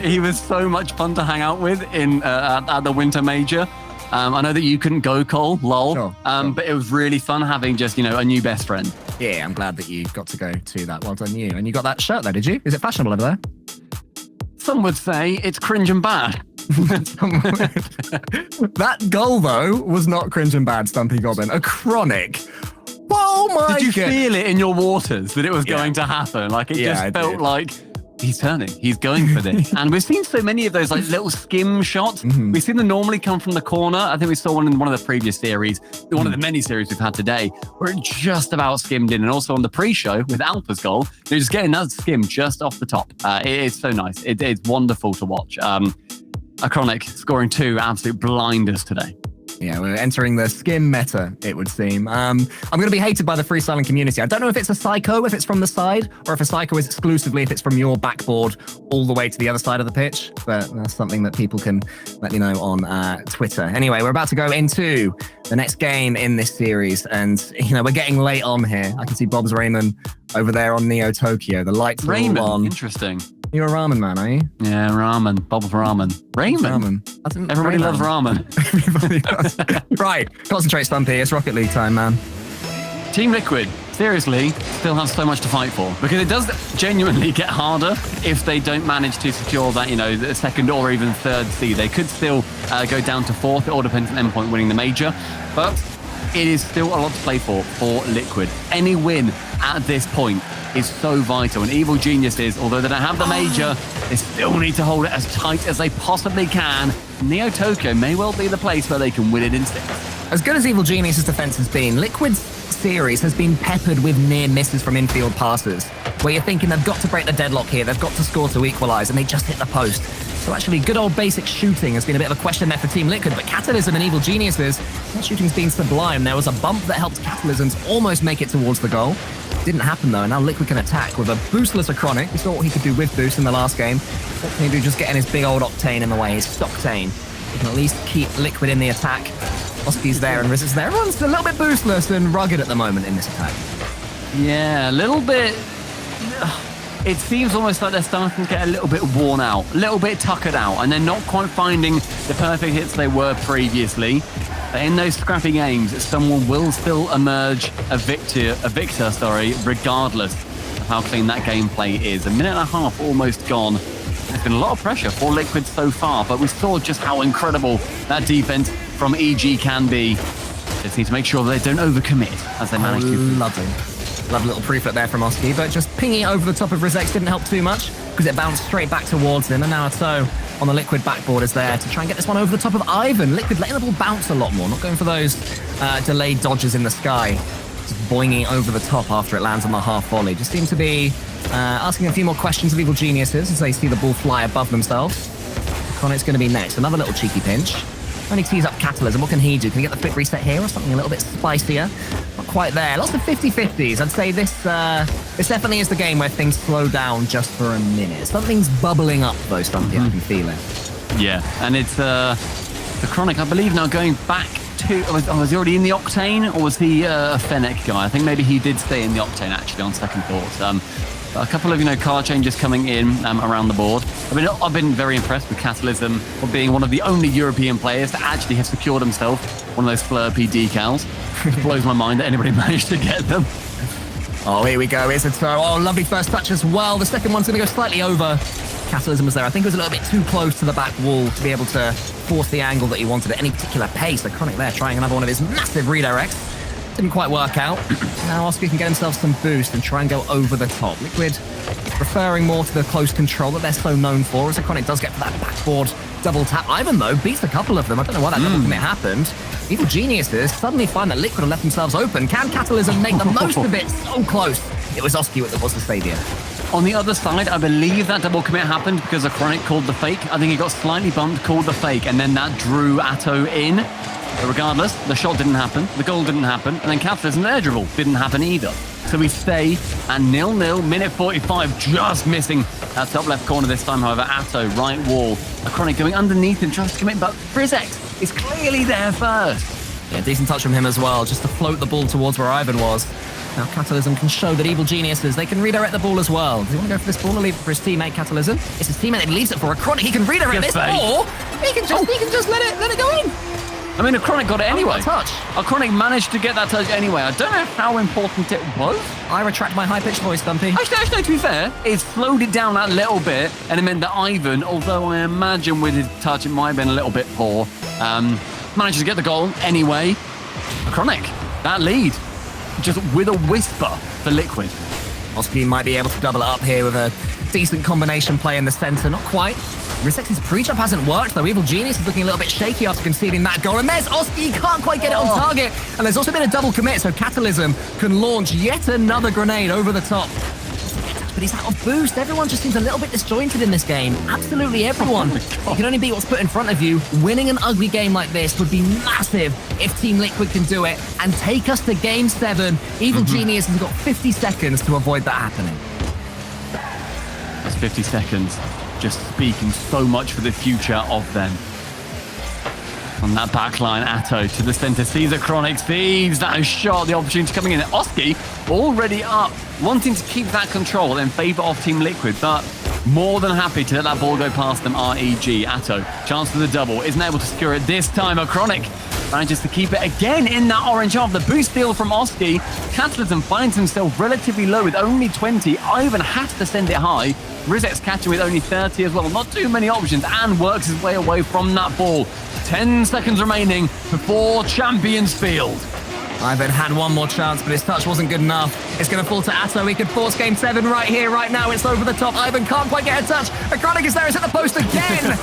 [SPEAKER 1] He was so much fun to hang out with at the Winter Major. I know that you couldn't go, Cole, lol. Sure. But it was really fun having just, a new best friend.
[SPEAKER 2] Yeah, I'm glad that you got to go to that. Well done, you. And you got that shirt there, did you? Is it fashionable over there?
[SPEAKER 1] Some would say it's cringe and bad.
[SPEAKER 2] That goal, though, was not cringe and bad, Stumpy Goblin. Acronic. Oh, my God.
[SPEAKER 1] Did you feel it in your waters that it was going to happen? Like, it just felt like... He's turning. He's going for this. And we've seen so many of those little skim shots. Mm-hmm. We've seen them normally come from the corner. I think we saw one in one of the previous series, one of the many series we've had today, where it just about skimmed in. And also on the pre-show with Alpha's goal, they're just getting that skim just off the top. It is so nice. It's wonderful to watch. Acronic scoring 2 absolute blinders today.
[SPEAKER 2] Yeah, we're entering the skim meta, it would seem. I'm going to be hated by the freestyling community. I don't know if it's a psycho, if it's from the side, or if a psycho is exclusively if it's from your backboard all the way to the other side of the pitch. But that's something that people can let me know on Twitter. Anyway, we're about to go into the next game in this series. And, we're getting late on here. I can see Bob's Raymond over there on Neo Tokyo. The lights are all on.
[SPEAKER 1] Interesting.
[SPEAKER 2] You're a ramen man, are you?
[SPEAKER 1] Yeah, ramen. Bob's ramen. Ramen. Everybody loves ramen.
[SPEAKER 2] Everybody does. Right, concentrate, Stumpy. It's Rocket League time, man.
[SPEAKER 1] Team Liquid, seriously, still have so much to fight for, because it does genuinely get harder if they don't manage to secure that, the second or even third seed. They could still go down to 4th. It all depends on Endpoint winning the major, but it is still a lot to play for Liquid. Any win at this point is so vital, and Evil Geniuses, although they don't have the major, they still need to hold it as tight as they possibly can. Neo Tokyo may well be the place where they can win it in 6.
[SPEAKER 2] As good as Evil Genius's defense has been, Liquid's series has been peppered with near misses from infield passes, where you're thinking they've got to break the deadlock here, they've got to score to equalize, and they just hit the post. So actually, good old basic shooting has been a bit of a question there for Team Liquid, but Catalysm and Evil Geniuses, that shooting's been sublime. There was a bump that helped Catalysms almost make it towards the goal. Didn't happen though, and now Liquid can attack with a boostless Acronic. We saw what he could do with boost in the last game. What can he do? Just getting his big old Octane in the way, his Stocktane. He can at least keep Liquid in the attack. Oski's there and Riz is there. Everyone's a little bit boostless and rugged at the moment in this attack.
[SPEAKER 1] Yeah, a little bit. It seems almost like they're starting to get a little bit worn out, a little bit tuckered out, and they're not quite finding the perfect hits they were previously. But in those scrappy games, someone will still emerge a victor, regardless of how clean that gameplay is. A minute and a half almost gone. There's been a lot of pressure for Liquid so far, but we saw just how incredible that defense from EG can be. Just need to make sure that they don't overcommit as they manage to.
[SPEAKER 2] Lovely. Love a little pre-flip there from Oski, but just pinging it over the top of Rizex didn't help too much because it bounced straight back towards him, and now Atto on the Liquid backboard is there to try and get this one over the top of Ivan. Liquid letting the ball bounce a lot more, not going for those delayed dodges in the sky. Just boinging over the top after it lands on the half volley. Just seemed to be Asking a few more questions of Evil Geniuses as they see the ball fly above themselves. Connor's going to be next. Another little cheeky pinch. Only tees up Catalysm. What can he do? Can he get the flick reset here or something a little bit spicier? Not quite there. Lots of 50-50s. I'd say this definitely is the game where things slow down just for a minute. Something's bubbling up though, Stumpy. I can feel it.
[SPEAKER 1] Yeah, and it's the Chronic, I believe, now going back to... was he already in the Octane, or was he a Fennec guy? I think maybe he did stay in the Octane, actually, on second thoughts. A couple of, card changes coming in around the board. I've been very impressed with Catalysm for being one of the only European players to actually have secured himself one of those Flurpy decals. It blows my mind that anybody managed to get them.
[SPEAKER 2] Oh, here we go. It's a throw. Oh, lovely first touch as well. The second one's going to go slightly over. Catalysm was there. I think it was a little bit too close to the back wall to be able to force the angle that he wanted at any particular pace. So Chronic there trying another one of his massive redirects. Didn't quite work out. Now Oscar can get himself some boost and try and go over the top. Liquid preferring more to the close control that they're so known for, as Chronic does get for that backboard double tap. Ivan, though, beats a couple of them. I don't know why that double commit happened. Evil Geniuses suddenly find that Liquid have left themselves open. Can Catalysm make the most of it? So close. It was Oski that was the savior.
[SPEAKER 1] On the other side, I believe that double commit happened because a Chronic called the fake. I think he got slightly bumped, called the fake, and then that drew Atto in. But regardless, the shot didn't happen, the goal didn't happen, and then Catalysm air dribble didn't happen either. So we stay at 0-0, minute 45, just missing that top left corner this time, however. Atto, right wall. A Chronic going underneath him, trying to commit, but Frizex is clearly there first.
[SPEAKER 2] Yeah, decent touch from him as well, just to float the ball towards where Ivan was. Now Catalysm can show that Evil Geniuses, they can redirect the ball as well. Does he want to go for this ball or leave it for his teammate Catalysm? It's his teammate that leaves it for a Chronic. He can redirect this, or he can just let it go in.
[SPEAKER 1] A Chronic got it anyway.
[SPEAKER 2] Touch.
[SPEAKER 1] A Chronic managed to get that touch anyway. I don't know how important it was.
[SPEAKER 2] I retract my high-pitched voice, Stumpy.
[SPEAKER 1] Actually, to be fair, it slowed it down that little bit, and it meant that Ivan, although I imagine with his touch it might have been a little bit poor, managed to get the goal anyway. A Chronic, that lead, just with a whisper for Liquid.
[SPEAKER 2] Oski might be able to double it up here with a decent combination play in the center. Not quite. Rizex's pre-jump hasn't worked, though. Evil Genius is looking a little bit shaky after conceding that goal. And there's Oski, can't quite get it on target. And there's also been a double commit, so Catalysm can launch yet another grenade over the top. But he's out of boost. Everyone just seems a little bit disjointed in this game. Absolutely everyone. You can only beat what's put in front of you. Winning an ugly game like this would be massive if Team Liquid can do it and take us to Game 7. Evil Genius has got 50 seconds to avoid that happening.
[SPEAKER 1] That's 50 seconds. Just speaking so much for the future of them. On that back line, Atto to the center, sees a Chronic, sees that shot, the opportunity coming in. Oski already up, wanting to keep that control in favor of Team Liquid, but more than happy to let that ball go past them. REG, Atto, chance for the double, isn't able to secure it this time. A Chronic manages to keep it again in that orange half. The boost steal from Oski. Catalysm finds himself relatively low with only 20. Ivan has to send it high. Rizek's catching with only 30 as well. Not too many options, and works his way away from that ball. 10 seconds remaining before Champions Field.
[SPEAKER 2] Ivan had one more chance, but his touch wasn't good enough. It's going to fall to Atto. He could force Game 7 right here, right now. It's over the top. Ivan can't quite get a touch. Chronic is there. It's at the post again.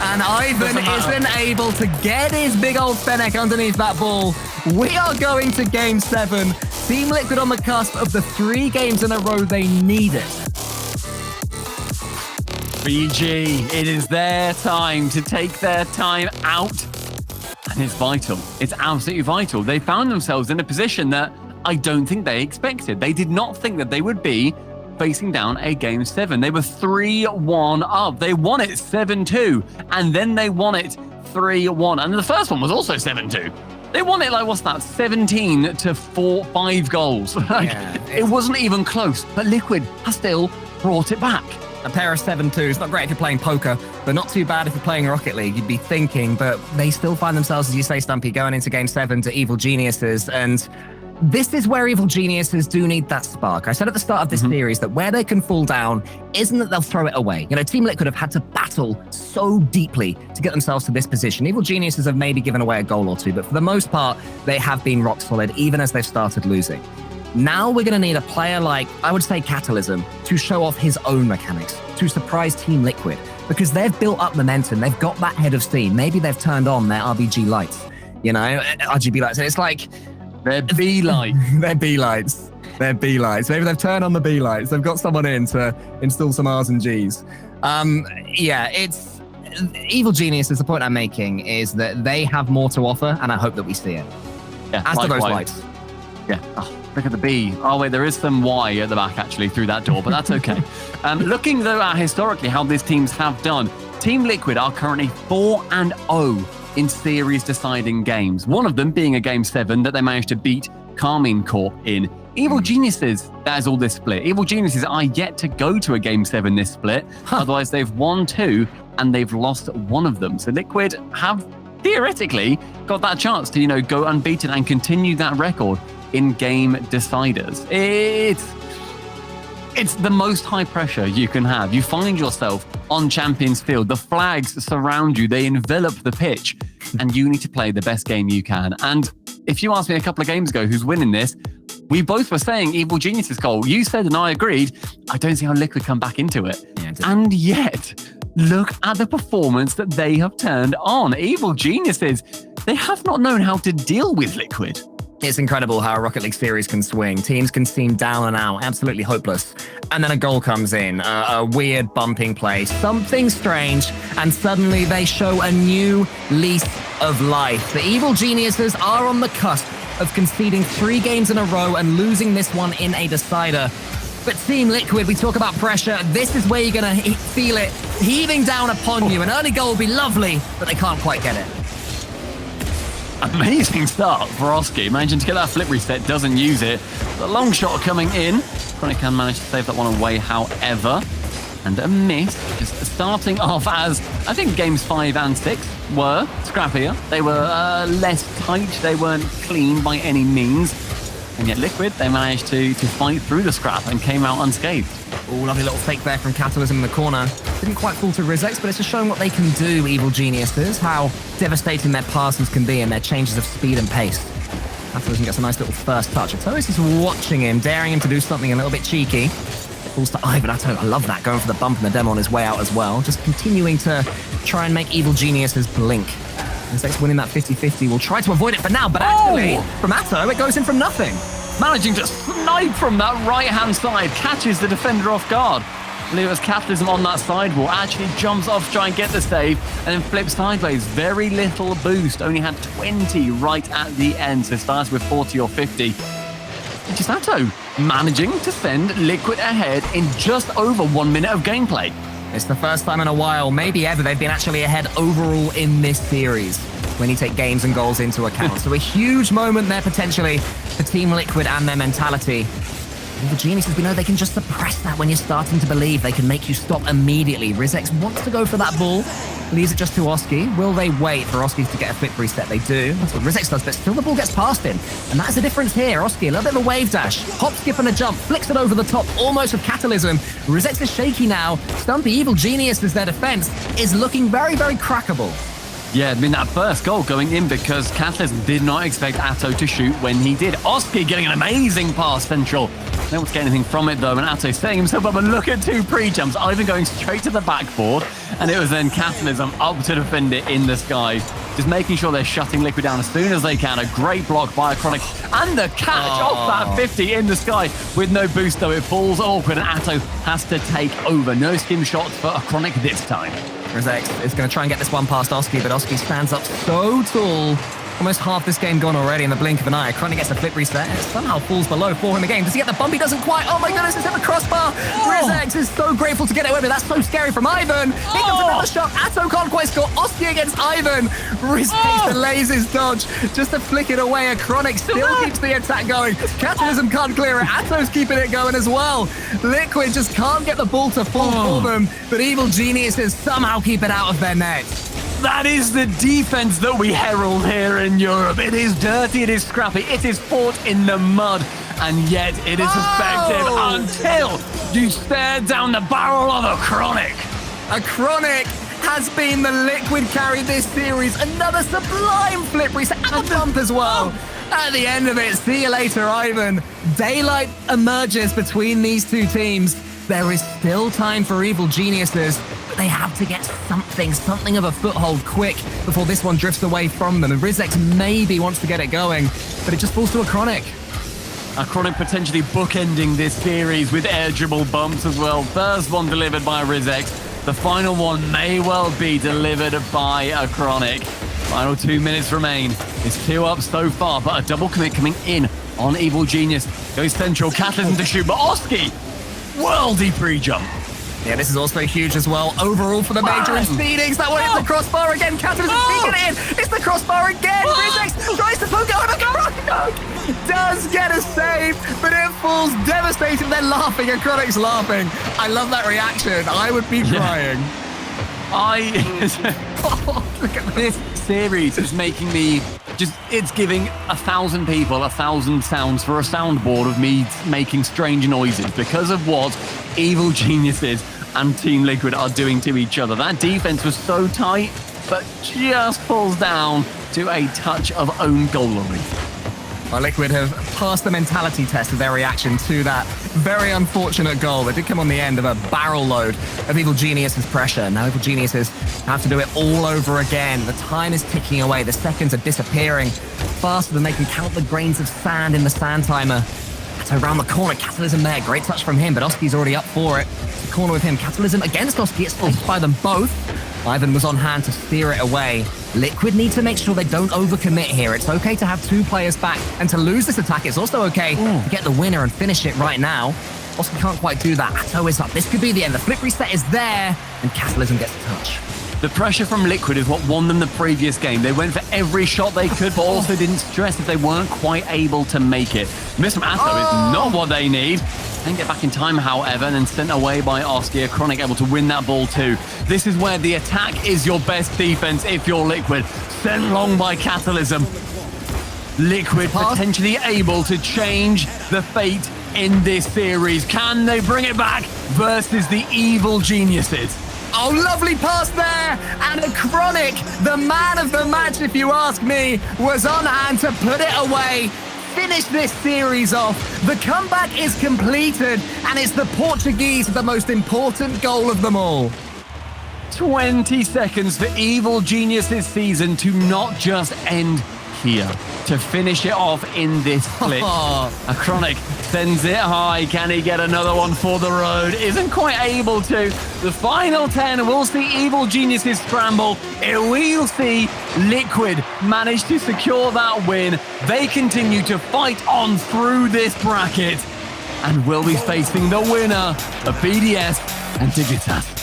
[SPEAKER 2] And Ivan isn't able to get his big old Fennec underneath that ball. We are going to Game 7. Team Liquid on the cusp of the 3 games in a row they needed.
[SPEAKER 1] BG, it is their time to take their time out. And it's vital. It's absolutely vital. They found themselves in a position that I don't think they expected. They did not think that they would be facing down a Game 7. They were 3-1 up. They won it 7-2, and then they won it 3-1. And the first one was also 7-2. They won it 17 to 5 goals. It wasn't even close, but Liquid has still brought it back.
[SPEAKER 2] A pair of 7-2s, not great if you're playing poker, but not too bad if you're playing Rocket League, you'd be thinking, but they still find themselves, as you say, Stumpy, going into Game 7 to Evil Geniuses, and this is where Evil Geniuses do need that spark. I said at the start of this series that where they can fall down isn't that they'll throw it away. Team Liquid have had to battle so deeply to get themselves to this position. Evil Geniuses have maybe given away a goal or two, but for the most part, they have been rock solid, even as they've started losing. Now we're going to need a player like, I would say, Catalysm to show off his own mechanics, to surprise Team Liquid, because they've built up momentum. They've got that head of steam. Maybe they've turned on their RBG lights, RGB lights. And it's like,
[SPEAKER 1] They're B-light.
[SPEAKER 2] They're B-lights. They're B-lights. Maybe they've turned on the B-lights. They've got someone in to install some R's and G's. Yeah, it's... Evil Geniuses, the point I'm making is that they have more to offer, and I hope that we see it.
[SPEAKER 1] Yeah,
[SPEAKER 2] As do those
[SPEAKER 1] likewise.
[SPEAKER 2] lights.
[SPEAKER 1] Yeah. Oh, look at the B. Oh, wait, there is some Y at the back, actually, through that door, but that's okay. Looking, though, at historically how these teams have done, Team Liquid are currently 4-0 in series-deciding games. One of them being a Game 7 that they managed to beat Carmine Corp in. Evil Geniuses, that is all this split. Evil Geniuses are yet to go to a Game 7 this split. Otherwise, they've won 2 and they've lost 1 of them. So Liquid have theoretically got that chance to, go unbeaten and continue that record in game deciders. It's the most high pressure you can have. You find yourself on Champions Field. The flags surround you. They envelop the pitch. And you need to play the best game you can. And if you asked me a couple of games ago who's winning this, we both were saying Evil Geniuses, Cole. You said and I agreed. I don't see how Liquid come back into it. Yeah, and yet, look at the performance that they have turned on. Evil Geniuses, they have not known how to deal with Liquid.
[SPEAKER 2] It's incredible how a Rocket League series can swing. Teams can seem down and out, absolutely hopeless. And then a goal comes in, a weird bumping play, something strange, and suddenly they show a new lease of life. The Evil Geniuses are on the cusp of conceding 3 games in a row and losing this one in a decider. But Team Liquid, we talk about pressure. This is where you're going to feel it heaving down upon you. An early goal will be lovely, but they can't quite get it.
[SPEAKER 1] Amazing start for Oski. Managing to get that flip reset, doesn't use it. The long shot coming in. Chronic can manage to save that one away, however. And a miss. Just starting off as, I think games 5 and 6 were scrappier. They were less tight. They weren't clean by any means. And yet Liquid, they managed to fight through the scrap and came out unscathed.
[SPEAKER 2] Oh, lovely little fake there from Catalysm in the corner. Didn't quite fall to Rizex, but it's just showing what they can do, Evil Geniuses, how devastating their passes can be and their changes of speed and pace. Catalysm gets a nice little first touch. Ato's is watching him, daring him to do something a little bit cheeky. It falls to Ivan. Ato, I love that, going for the bump and the demo on his way out as well. Just continuing to try and make Evil Geniuses blink. Rizex winning that 50-50. Will try to avoid it for now, but actually, from Ato, it goes in from nothing.
[SPEAKER 1] Managing to snipe from that right-hand side, catches the defender off guard. Lewis Catalysm on that sidewall, actually jumps off to try and get the save, and then flips sideways. Very little boost, only had 20 right at the end, so starts with 40 or 50. It's just Ato managing to send Liquid ahead in just over 1 minute of gameplay.
[SPEAKER 2] It's the first time in a while, maybe ever, they've been actually ahead overall in this series when you take games and goals into account. So a huge moment there potentially for Team Liquid and their mentality. The Geniuses, we know they can just suppress that when you're starting to believe they can make you stop immediately. Rizex wants to go for that ball, leaves it just to Oski. Will they wait for Oski to get a flip reset? They do. That's what Rizex does, but still the ball gets past him. And that's the difference here. Oski, a little bit of a wave dash. Hop, skip, and a jump. Flicks it over the top, almost with Catalysm. Rizex is shaky now. Stumpy Evil Geniuses, their defense, is looking very, very crackable.
[SPEAKER 1] Yeah, I mean, that first goal going in because Catalysm did not expect Ato to shoot when he did. Oski getting an amazing pass central. No one's getting anything from it, though, and Ato setting himself up, and look at 2 pre-jumps. Ivan going straight to the backboard, and it was then Catalysm up to defend it in the sky. Just making sure they're shutting Liquid down as soon as they can. A great block by Chronic, and the catch off that 50 in the sky with no boost, though. It falls awkward, and Ato has to take over. No skim shots for Chronic this time.
[SPEAKER 2] Rizex is going to try and get this one past Oski, but Oski stands up so tall. Almost half this game gone already in the blink of an eye. Chronic gets a flip reset, and it somehow falls below for him again. Does he get the bump? He doesn't quite. Oh my goodness, it's at the crossbar. Rizex is so grateful to get away with it. That's so scary from Ivan. Here comes another shot. Ato can't quite score. Oski against Ivan. Rizex delays his dodge just to flick it away. A Chronic still keeps the attack going. Catalysm can't clear it. Ato's keeping it going as well. Liquid just can't get the ball to fall for them, but Evil Geniuses somehow keep it out of their net.
[SPEAKER 1] That is the defense that we herald here in Europe. It is dirty, it is scrappy, it is fought in the mud, and yet it is effective until you stare down the barrel of a Chronic.
[SPEAKER 2] A Chronic has been the Liquid carry this series. Another sublime flip reset and a bump as well. At the end of it, see you later, Ivan. Daylight emerges between these two teams. There is still time for Evil Geniuses, but they have to get something of a foothold quick before this one drifts away from them. And Rizex maybe wants to get it going, but it just falls to a Chronic.
[SPEAKER 1] A Chronic potentially bookending this series with air dribble bumps as well. First one delivered by Rizex. The final one may well be delivered by a Chronic. Final 2 minutes remain. It's 2 up so far, but a double commit coming in on Evil Genius. Goes central, Catalysm to shoot, but Oski, worldy pre-jump.
[SPEAKER 2] Yeah, this is also huge as well. Overall for the major in Phoenix. That one is the crossbar again. Catalysm sneaking it in. It's the crossbar again. Rizex tries to poke out. Does get a save, but it falls devastating. They're laughing and Chronic's laughing. I love that reaction. I would be crying.
[SPEAKER 1] Look at this series is making me it's giving 1,000 people 1,000 sounds for a soundboard of me making strange noises because of what Evil Geniuses and Team Liquid are doing to each other. That defense was so tight, but just falls down to a touch of own goalery.
[SPEAKER 2] Well, Liquid have passed the mentality test of their reaction to that very unfortunate goal that did come on the end of a barrel load of Evil Genius's pressure. Now Evil Geniuses have to do it all over again. The time is ticking away. The seconds are disappearing faster than they can count the grains of sand in the sand timer. So around the corner, Catalysm there. Great touch from him, but Oski's already up for it. The corner with him. Catalysm against Oski. It's faced by them both. Ivan was on hand to steer it away. Liquid need to make sure they don't overcommit here. It's okay to have 2 players back, and to lose this attack, it's also okay to get the winner and finish it right now. Oski can't quite do that. Atto is up. This could be the end. The flip reset is there, and Catalysm gets a touch.
[SPEAKER 1] The pressure from Liquid is what won them the previous game. They went for every shot they could, but also didn't stress if they weren't quite able to make it. Miss from Atto is not what they need. Can get back in time, however, and then sent away by Oski. A Chronic able to win that ball too. This is where the attack is your best defense if you're Liquid. Sent long by Catalysm. Liquid potentially able to change the fate in this series. Can they bring it back versus the Evil Geniuses?
[SPEAKER 2] Oh, lovely pass there. And a Chronic, the man of the match, if you ask me, was on hand to put it away. Finish this series off. The comeback is completed, and it's the Portuguese the most important goal of them all.
[SPEAKER 1] 20 seconds for Evil Genius's season to not just end here, to finish it off in this split. A Chronic sends it high. Can he get another one for the road? Isn't quite able to. The final 10, we'll see Evil Genius's scramble. We'll see Liquid manage to secure that win. They continue to fight on through this bracket and will be facing the winner of BDS and Digitas.